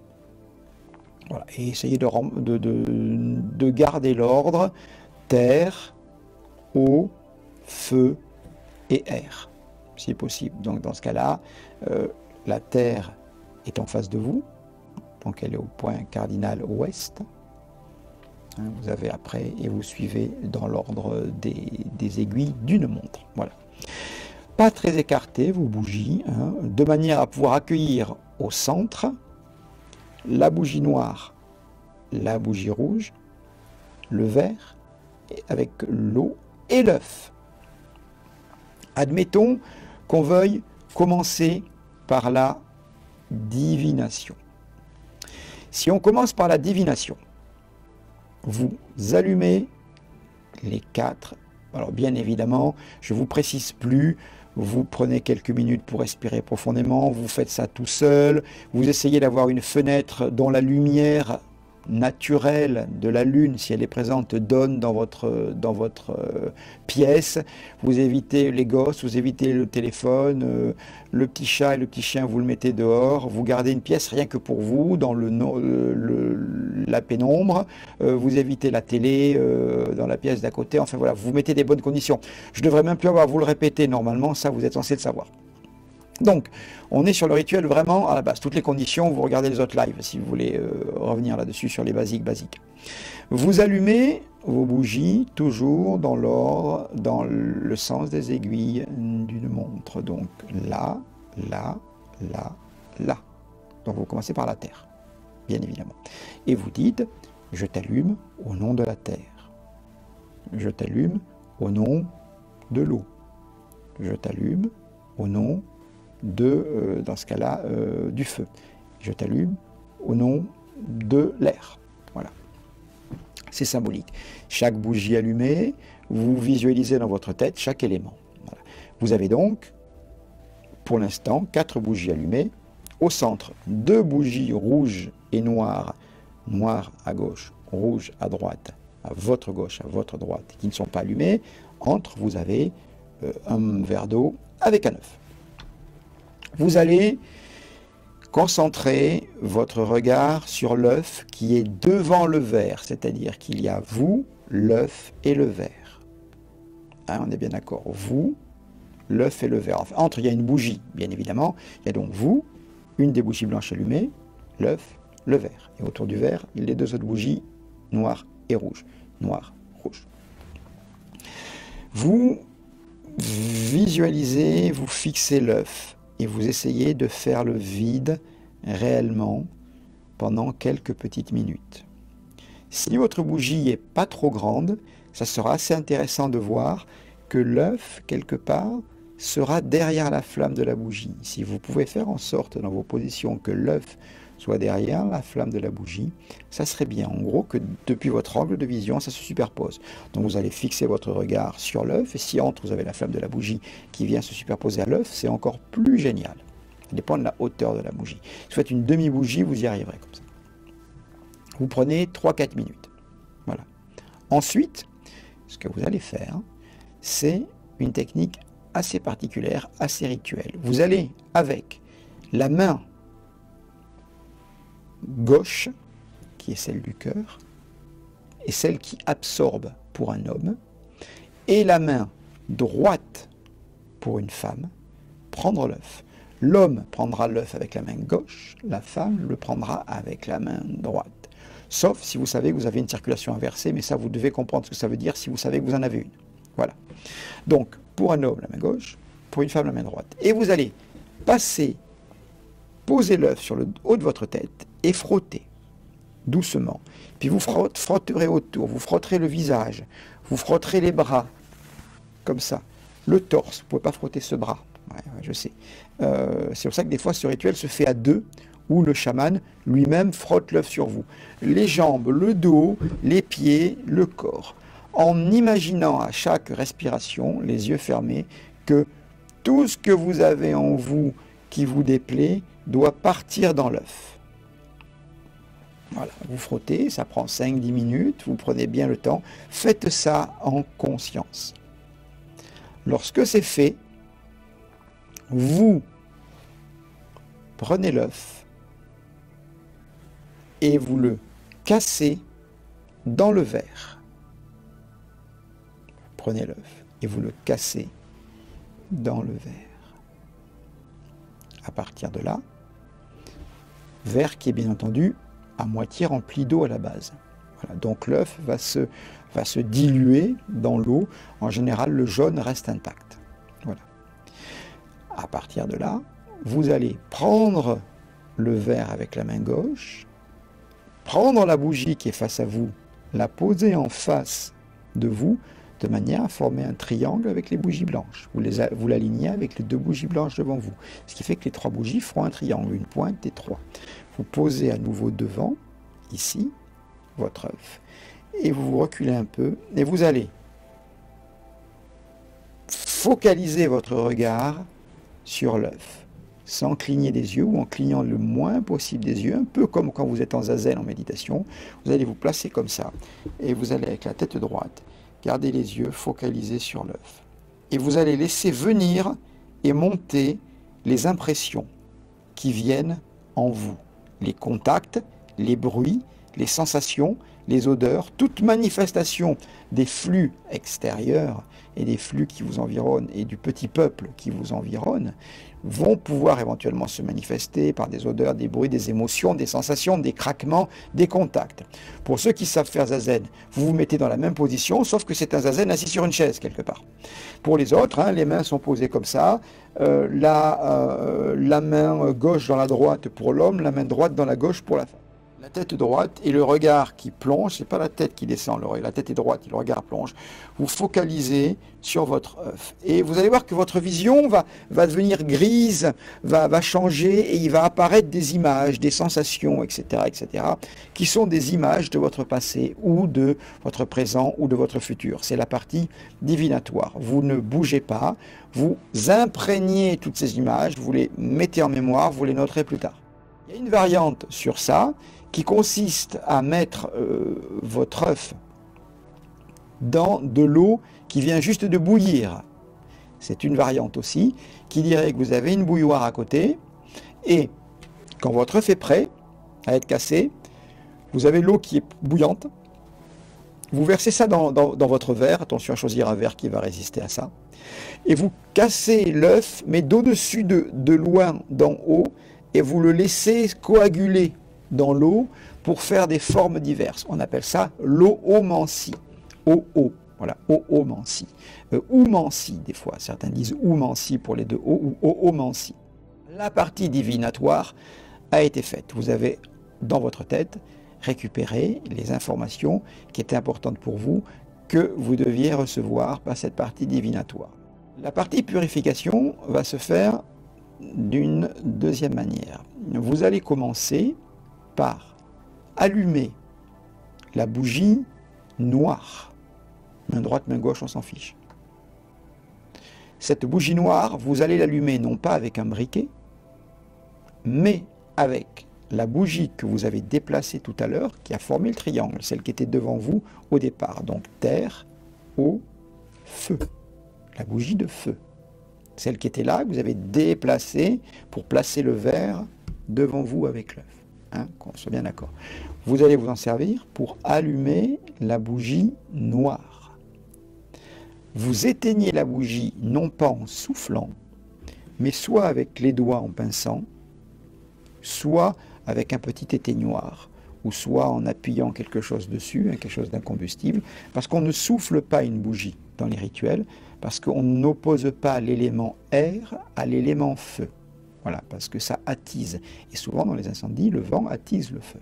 Voilà. Et essayez de garder l'ordre terre, eau, feu et air, si possible. Donc dans ce cas-là, la terre est en face de vous, donc elle est au point cardinal ouest. Vous avez après, et vous suivez dans l'ordre des aiguilles d'une montre. Voilà. Pas très écartées vos bougies, de manière à pouvoir accueillir au centre la bougie noire, la bougie rouge, le vert, avec l'eau et l'œuf. Admettons qu'on veuille commencer par la divination. Si on commence par la divination, vous allumez les 4. Alors bien évidemment, je ne vous précise plus, vous prenez quelques minutes pour respirer profondément, vous faites ça tout seul, vous essayez d'avoir une fenêtre dont la lumière naturelle de la lune, si elle est présente, donne dans votre pièce. Vous évitez les gosses, vous évitez le téléphone, le petit chat et le petit chien, vous le mettez dehors. Vous gardez une pièce rien que pour vous, dans la pénombre. Vous évitez la télé dans la pièce d'à côté. Enfin voilà, vous mettez des bonnes conditions. Je devrais même plus avoir à vous le répéter normalement, ça vous êtes censé le savoir. Donc, on est sur le rituel vraiment à la base. Toutes les conditions, vous regardez les autres lives si vous voulez revenir là-dessus sur les basiques. Vous allumez vos bougies toujours dans l'ordre, dans le sens des aiguilles d'une montre. Donc là, là, là, là. Donc vous commencez par la terre, bien évidemment. Et vous dites, je t'allume au nom de la terre. Je t'allume au nom de l'eau. Je t'allume au nom dans ce cas-là, du feu. Je t'allume au nom de l'air. Voilà. C'est symbolique. Chaque bougie allumée, vous visualisez dans votre tête chaque élément. Voilà. Vous avez donc, pour l'instant, 4 bougies allumées. Au centre, 2 bougies rouges et noires, noires à gauche, rouges à droite, à votre gauche, à votre droite, qui ne sont pas allumées. Entre, vous avez un verre d'eau avec un œuf. Vous allez concentrer votre regard sur l'œuf qui est devant le verre, c'est-à-dire qu'il y a vous, l'œuf et le verre. Hein, on est bien d'accord, vous, l'œuf et le verre. Enfin, entre, il y a une bougie, bien évidemment. Il y a donc vous, une des bougies blanches allumées, l'œuf, le verre. Et autour du verre, les 2 autres bougies noires et rouges. Noir, rouge. Vous visualisez, vous fixez l'œuf et vous essayez de faire le vide réellement pendant quelques petites minutes. Si votre bougie n'est pas trop grande, ça sera assez intéressant de voir que l'œuf, quelque part, sera derrière la flamme de la bougie. Si vous pouvez faire en sorte dans vos positions que l'œuf soit derrière la flamme de la bougie, ça serait bien. En gros, que depuis votre angle de vision, ça se superpose. Donc vous allez fixer votre regard sur l'œuf, et si entre vous avez la flamme de la bougie qui vient se superposer à l'œuf, c'est encore plus génial. Ça dépend de la hauteur de la bougie. Si vous faites une demi-bougie, vous y arriverez comme ça. Vous prenez 3-4 minutes. Voilà. Ensuite, ce que vous allez faire, c'est une technique assez particulière, assez rituelle. Vous allez, avec la main gauche, qui est celle du cœur, et celle qui absorbe pour un homme, et la main droite pour une femme, prendre l'œuf. L'homme prendra l'œuf avec la main gauche, la femme le prendra avec la main droite. Sauf si vous savez que vous avez une circulation inversée, mais ça vous devez comprendre ce que ça veut dire si vous savez que vous en avez une. Voilà. Donc, pour un homme, la main gauche, pour une femme, la main droite. Et vous allez poser l'œuf sur le haut de votre tête et frotter doucement. Puis vous frotterez autour, vous frotterez le visage, vous frotterez les bras, comme ça. Le torse, vous ne pouvez pas frotter ce bras. Ouais, je sais. C'est pour ça que des fois ce rituel se fait à 2, où le chaman lui-même frotte l'œuf sur vous. Les jambes, le dos, les pieds, le corps. En imaginant à chaque respiration, les yeux fermés, que tout ce que vous avez en vous qui vous déplaît doit partir dans l'œuf. Voilà, vous frottez, ça prend 5-10 minutes, vous prenez bien le temps, faites ça en conscience. Lorsque c'est fait, vous prenez l'œuf et vous le cassez dans le verre. Prenez l'œuf et vous le cassez dans le verre. À partir de là, verre qui est bien entendu à moitié rempli d'eau à la base. Voilà, donc l'œuf va se diluer dans l'eau. En général, le jaune reste intact. Voilà. À partir de là, vous allez prendre le verre avec la main gauche, prendre la bougie qui est face à vous, la poser en face de vous, de manière à former un triangle avec les bougies blanches. Vous l'alignez avec les 2 bougies blanches devant vous. Ce qui fait que les 3 bougies feront un triangle, une pointe et 3. Vous posez à nouveau devant, ici, votre œuf. Et vous vous reculez un peu, et vous allez focaliser votre regard sur l'œuf, sans cligner des yeux, ou en clignant le moins possible des yeux, un peu comme quand vous êtes en zazen, en méditation. Vous allez vous placer comme ça, et vous allez avec la tête droite, garder les yeux focalisés sur l'œuf. Et vous allez laisser venir et monter les impressions qui viennent en vous. Les contacts, les bruits, les sensations, les odeurs, toute manifestation des flux extérieurs et des flux qui vous environnent et du petit peuple qui vous environne vont pouvoir éventuellement se manifester par des odeurs, des bruits, des émotions, des sensations, des craquements, des contacts. Pour ceux qui savent faire zazen, vous vous mettez dans la même position, sauf que c'est un zazen assis sur une chaise quelque part. Pour les autres, les mains sont posées comme ça, la main gauche dans la droite pour l'homme, la main droite dans la gauche pour la femme. la tête droite et le regard qui plonge, c'est pas la tête qui descend, la tête est droite et le regard plonge. Vous focalisez sur votre œuf. Et vous allez voir que votre vision va devenir grise, va changer et il va apparaître des images, des sensations, etc., qui sont des images de votre passé ou de votre présent ou de votre futur. C'est la partie divinatoire. Vous ne bougez pas, vous imprégnez toutes ces images, vous les mettez en mémoire, vous les noterez plus tard. Il y a une variante sur ça qui consiste à mettre votre œuf dans de l'eau qui vient juste de bouillir. C'est une variante aussi qui dirait que vous avez une bouilloire à côté et quand votre œuf est prêt à être cassé, vous avez l'eau qui est bouillante, vous versez ça dans votre verre, attention à choisir un verre qui va résister à ça, et vous cassez l'œuf mais d'au-dessus de loin d'en haut et vous le laissez coaguler dans l'eau pour faire des formes diverses. On appelle ça l'oomancie. Voilà, oomancie. Oumancie, des fois. Certains disent oumancie pour les deux O ou oomancie. La partie divinatoire a été faite. Vous avez, dans votre tête, récupéré les informations qui étaient importantes pour vous, que vous deviez recevoir par cette partie divinatoire. La partie purification va se faire d'une deuxième manière. Vous allez commencer par allumer la bougie noire. Main droite, main gauche, on s'en fiche. Cette bougie noire, vous allez l'allumer non pas avec un briquet, mais avec la bougie que vous avez déplacée tout à l'heure, qui a formé le triangle, celle qui était devant vous au départ. Donc terre, eau, feu. La bougie de feu. Celle qui était là, que vous avez déplacée pour placer le verre devant vous avec l'œuf. Hein, qu'on soit bien d'accord. Vous allez vous en servir pour allumer la bougie noire. Vous éteignez la bougie non pas en soufflant, mais soit avec les doigts en pinçant, soit avec un petit éteignoir, ou soit en appuyant quelque chose dessus, quelque chose d'incombustible, parce qu'on ne souffle pas une bougie dans les rituels, parce qu'on n'oppose pas l'élément air à l'élément feu. Voilà, parce que ça attise. Et souvent dans les incendies, le vent attise le feu.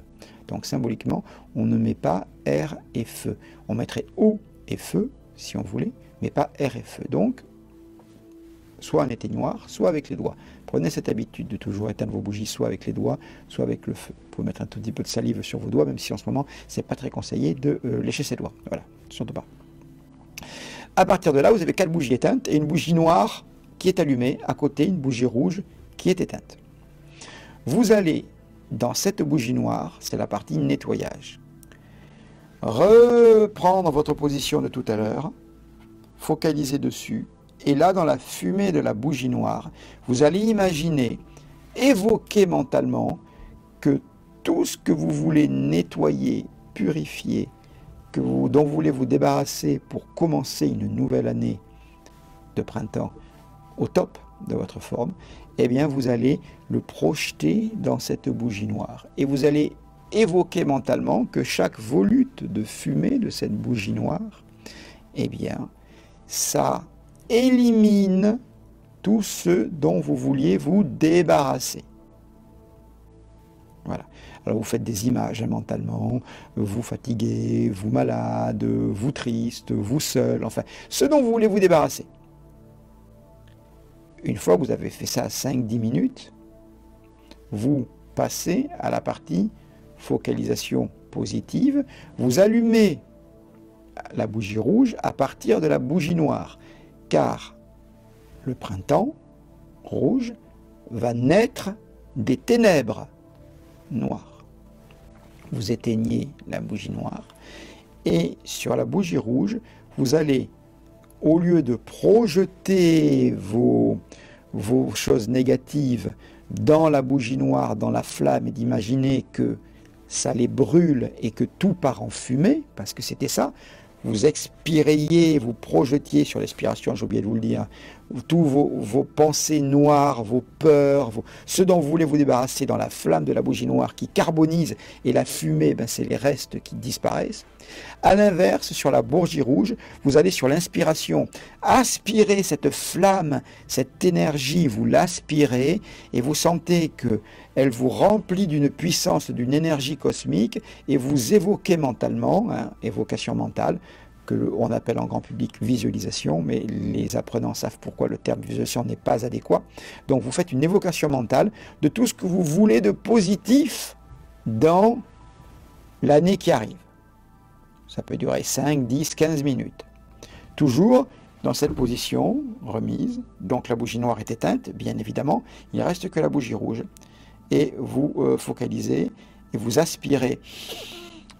Donc symboliquement, on ne met pas air et feu. On mettrait eau et feu, si on voulait, mais pas air et feu. Donc, soit un éteignoir, soit avec les doigts. Prenez cette habitude de toujours éteindre vos bougies, soit avec les doigts, soit avec le feu. Vous pouvez mettre un tout petit peu de salive sur vos doigts, même si en ce moment, c'est pas très conseillé de lécher ses doigts. Voilà, surtout pas. À partir de là, vous avez 4 bougies éteintes et une bougie noire qui est allumée, à côté, une bougie rouge qui est éteinte. Vous allez, dans cette bougie noire, c'est la partie nettoyage, reprendre votre position de tout à l'heure, focaliser dessus, et là, dans la fumée de la bougie noire, vous allez imaginer, évoquer mentalement que tout ce que vous voulez nettoyer, purifier, dont vous voulez vous débarrasser pour commencer une nouvelle année de printemps au top de votre forme, eh bien vous allez le projeter dans cette bougie noire. Et vous allez évoquer mentalement que chaque volute de fumée de cette bougie noire, eh bien, ça élimine tout ce dont vous vouliez vous débarrasser. Voilà. Alors vous faites des images mentalement, vous fatigué, vous malade, vous triste, vous seul, enfin, ce dont vous voulez vous débarrasser. Une fois que vous avez fait ça 5-10 minutes, vous passez à la partie focalisation positive, vous allumez la bougie rouge à partir de la bougie noire, car le printemps rouge va naître des ténèbres noires. Vous éteignez la bougie noire et sur la bougie rouge, vous allez, au lieu de projeter vos choses négatives dans la bougie noire, dans la flamme, et d'imaginer que ça les brûle et que tout part en fumée, parce que c'était ça, vous expiriez, vous projetiez sur l'expiration, j'ai oublié de vous le dire, tous vos pensées noires, vos peurs, ce dont vous voulez vous débarrasser dans la flamme de la bougie noire qui carbonise, et la fumée, ben, c'est les restes qui disparaissent. À l'inverse, sur la bougie rouge, vous allez sur l'inspiration. Aspirez cette flamme, cette énergie, vous l'aspirez et vous sentez qu'elle vous remplit d'une puissance, d'une énergie cosmique et vous évoquez mentalement, hein, évocation mentale, qu'on appelle en grand public visualisation, mais les apprenants savent pourquoi le terme visualisation n'est pas adéquat. Donc vous faites une évocation mentale de tout ce que vous voulez de positif dans l'année qui arrive. Ça peut durer 5, 10, 15 minutes. Toujours dans cette position remise, donc la bougie noire est éteinte, bien évidemment, il ne reste que la bougie rouge. Et vous focalisez et vous aspirez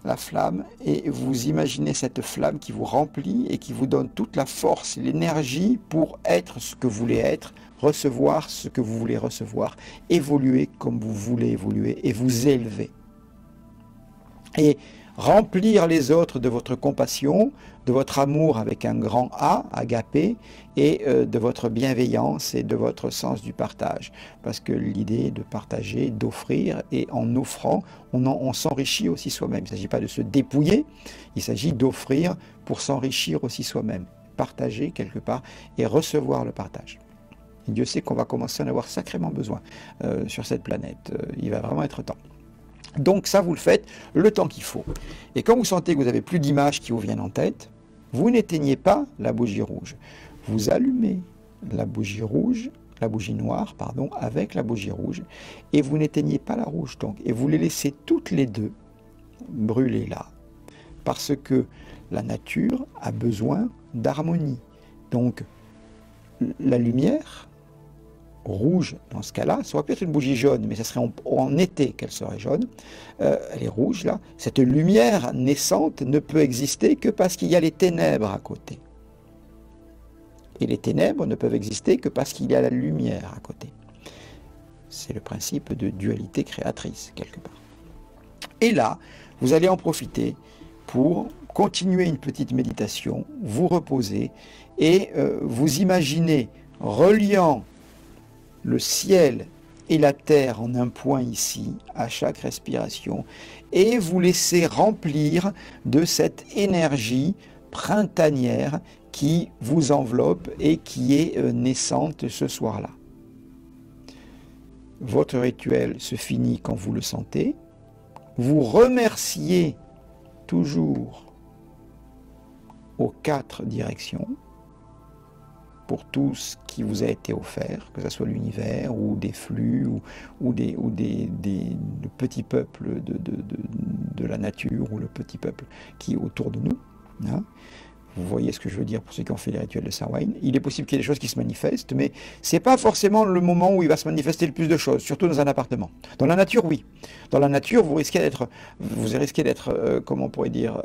la flamme et vous imaginez cette flamme qui vous remplit et qui vous donne toute la force, l'énergie pour être ce que vous voulez être, recevoir ce que vous voulez recevoir, évoluer comme vous voulez évoluer et vous élever. Et remplir les autres de votre compassion, de votre amour avec un grand A, agapé, et de votre bienveillance et de votre sens du partage. Parce que l'idée est de partager, d'offrir, et en offrant, on s'enrichit aussi soi-même. Il ne s'agit pas de se dépouiller, il s'agit d'offrir pour s'enrichir aussi soi-même. Partager quelque part et recevoir le partage. Et Dieu sait qu'on va commencer à en avoir sacrément besoin sur cette planète. Il va vraiment être temps. Donc ça, vous le faites le temps qu'il faut. Et quand vous sentez que vous n'avez plus d'images qui vous viennent en tête, vous n'éteignez pas la bougie rouge. Vous allumez la bougie rouge, la bougie noire, pardon, avec la bougie rouge, et vous n'éteignez pas la rouge, donc, et vous les laissez toutes les deux brûler là. Parce que la nature a besoin d'harmonie. Donc, la lumière rouge, dans ce cas-là, ça aurait pu être une bougie jaune, mais ça serait en été qu'elle serait jaune. Elle est rouge, là. Cette lumière naissante ne peut exister que parce qu'il y a les ténèbres à côté. Et les ténèbres ne peuvent exister que parce qu'il y a la lumière à côté. C'est le principe de dualité créatrice, quelque part. Et là, vous allez en profiter pour continuer une petite méditation, vous reposer et vous imaginez reliant le ciel et la terre en un point ici, à chaque respiration, et vous laissez remplir de cette énergie printanière qui vous enveloppe et qui est naissante ce soir-là. Votre rituel se finit quand vous le sentez. Vous remerciez toujours aux 4 directions pour tout ce qui vous a été offert, que ce soit l'univers ou des flux ou des petits peuples de la nature ou le petit peuple qui est autour de nous. Hein. Vous voyez ce que je veux dire pour ceux qui ont fait les rituels de Samhain. Il est possible qu'il y ait des choses qui se manifestent, mais ce n'est pas forcément le moment où il va se manifester le plus de choses, surtout dans un appartement. Dans la nature, oui. Dans la nature, vous risquez d'être, comment on pourrait dire,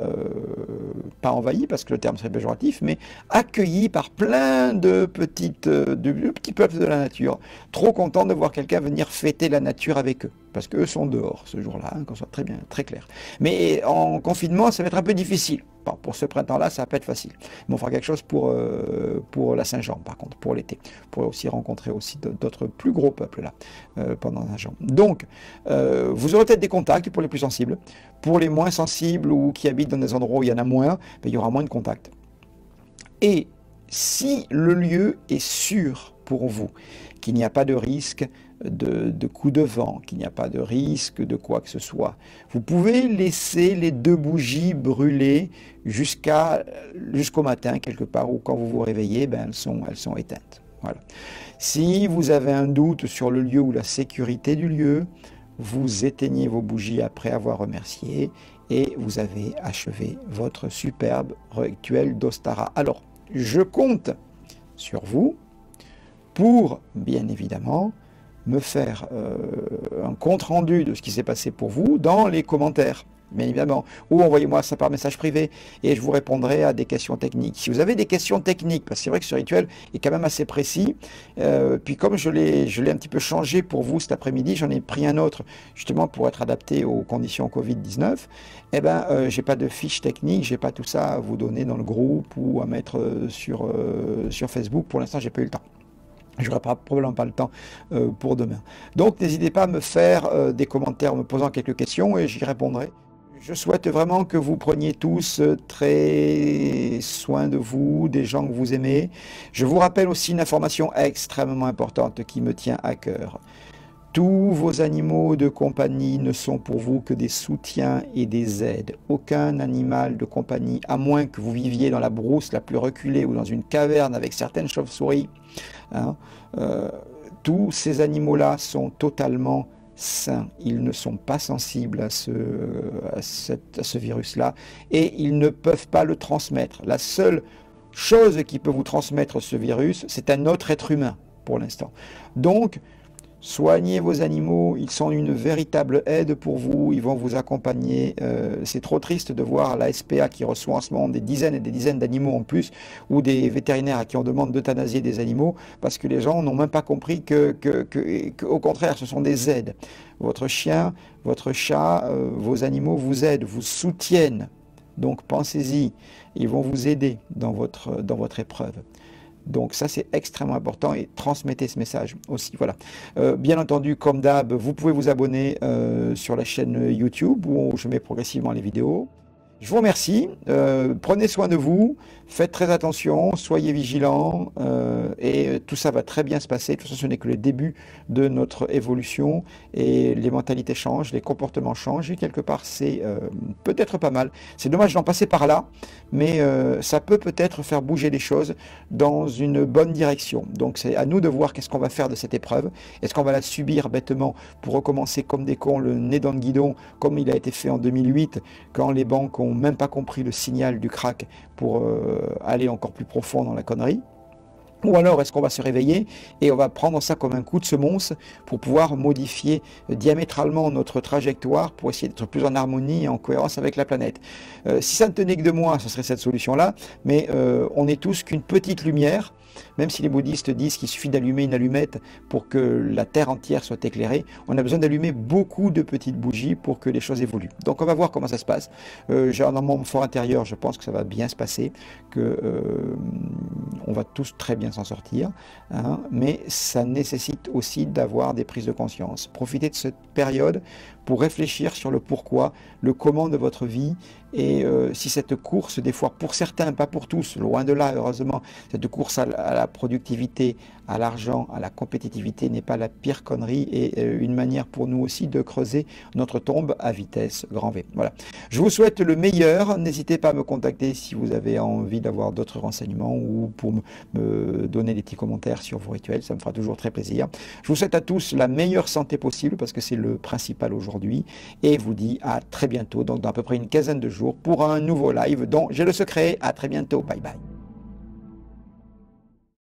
pas envahi, parce que le terme serait péjoratif, mais accueilli par plein de petits peuples de la nature, trop contents de voir quelqu'un venir fêter la nature avec eux. Parce qu'eux sont dehors ce jour-là, hein, qu'on soit très bien, très clair. Mais en confinement, ça va être un peu difficile. Bon, pour ce printemps-là, ça va pas être facile. Mais on fera quelque chose pour la Saint-Jean, par contre, pour l'été. On pourrait aussi rencontrer aussi d'autres plus gros peuples là, pendant Saint-Jean. Donc, vous aurez peut-être des contacts pour les plus sensibles. Pour les moins sensibles ou qui habitent dans des endroits où il y en a moins, ben, il y aura moins de contacts. Et si le lieu est sûr pour vous, qu'il n'y a pas de risque de coup de vent, qu'il n'y a pas de risque de quoi que ce soit, vous pouvez laisser les 2 bougies brûler jusqu'au matin, quelque part, ou quand vous vous réveillez, ben, elles sont éteintes. Voilà. Si vous avez un doute sur le lieu ou la sécurité du lieu, vous éteignez vos bougies après avoir remercié et vous avez achevé votre superbe rituel d'Ostara. Alors, je compte sur vous pour, bien évidemment, me faire un compte-rendu de ce qui s'est passé pour vous dans les commentaires, bien évidemment, ou envoyez-moi ça par message privé et je vous répondrai à des questions techniques. Si vous avez des questions techniques, parce que c'est vrai que ce rituel est quand même assez précis, puis comme je l'ai un petit peu changé pour vous cet après-midi, j'en ai pris un autre justement pour être adapté aux conditions Covid-19, eh ben, j'ai pas de fiche technique, j'ai pas tout ça à vous donner dans le groupe ou à mettre sur Facebook. Pour l'instant, j'ai pas eu le temps. Je n'aurai probablement pas le temps pour demain. Donc n'hésitez pas à me faire des commentaires en me posant quelques questions et j'y répondrai Je souhaite vraiment que vous preniez tous très soin de vous, des gens que vous aimez. Je vous rappelle aussi une information extrêmement importante qui me tient à cœur. Tous vos animaux de compagnie ne sont pour vous que des soutiens et des aides. Aucun animal de compagnie, à moins que vous viviez dans la brousse la plus reculée ou dans une caverne avec certaines chauves-souris, hein, tous ces animaux-là sont totalement sains. Ils ne sont pas sensibles à ce virus-là et ils ne peuvent pas le transmettre. La seule chose qui peut vous transmettre ce virus, c'est un autre être humain pour l'instant. Donc, soignez vos animaux, ils sont une véritable aide pour vous, ils vont vous accompagner. C'est trop triste de voir la SPA qui reçoit en ce moment des dizaines et des dizaines d'animaux en plus, ou des vétérinaires à qui on demande d'euthanasier des animaux, parce que les gens n'ont même pas compris qu'au contraire, ce sont des aides. Votre chien, votre chat, vos animaux vous aident, vous soutiennent. Donc pensez-y, ils vont vous aider dans votre épreuve. Donc ça c'est extrêmement important et transmettez ce message aussi. Voilà. Bien entendu, comme d'hab, vous pouvez vous abonner sur la chaîne YouTube où je mets progressivement les vidéos. Je vous remercie, prenez soin de vous, faites très attention, soyez vigilants et tout ça va très bien se passer. Tout ça, ce n'est que le début de notre évolution et les mentalités changent, les comportements changent et quelque part c'est peut-être pas mal. C'est dommage d'en passer par là, mais ça peut-être faire bouger les choses dans une bonne direction. Donc c'est à nous de voir qu'est-ce qu'on va faire de cette épreuve. Est-ce qu'on va la subir bêtement pour recommencer comme des cons, le nez dans le guidon, comme il a été fait en 2008, quand les banques ont même pas compris le signal du crack pour aller encore plus profond dans la connerie? Ou alors est-ce qu'on va se réveiller et on va prendre ça comme un coup de semonce pour pouvoir modifier diamétralement notre trajectoire pour essayer d'être plus en harmonie et en cohérence avec la planète? Si ça ne tenait que de moi, ce serait cette solution-là, mais on n'est tous qu'une petite lumière. Même si les bouddhistes disent qu'il suffit d'allumer une allumette pour que la terre entière soit éclairée, on a besoin d'allumer beaucoup de petites bougies pour que les choses évoluent. Donc on va voir comment ça se passe. Dans mon fort intérieur, je pense que ça va bien se passer, que on va tous très bien s'en sortir, hein, mais ça nécessite aussi d'avoir des prises de conscience. Profitez de cette période pour réfléchir sur le pourquoi, le comment de votre vie, et si cette course, des fois pour certains, pas pour tous, loin de là heureusement, cette course à la productivité, à l'argent, à la compétitivité n'est pas la pire connerie et une manière pour nous aussi de creuser notre tombe à vitesse grand V. Voilà. Je vous souhaite le meilleur, n'hésitez pas à me contacter si vous avez envie d'avoir d'autres renseignements ou pour me donner des petits commentaires sur vos rituels, ça me fera toujours très plaisir. Je vous souhaite à tous la meilleure santé possible parce que c'est le principal aujourd'hui et vous dis à très bientôt, donc dans à peu près une quinzaine de jours pour un nouveau live dont j'ai le secret. À très bientôt, bye bye.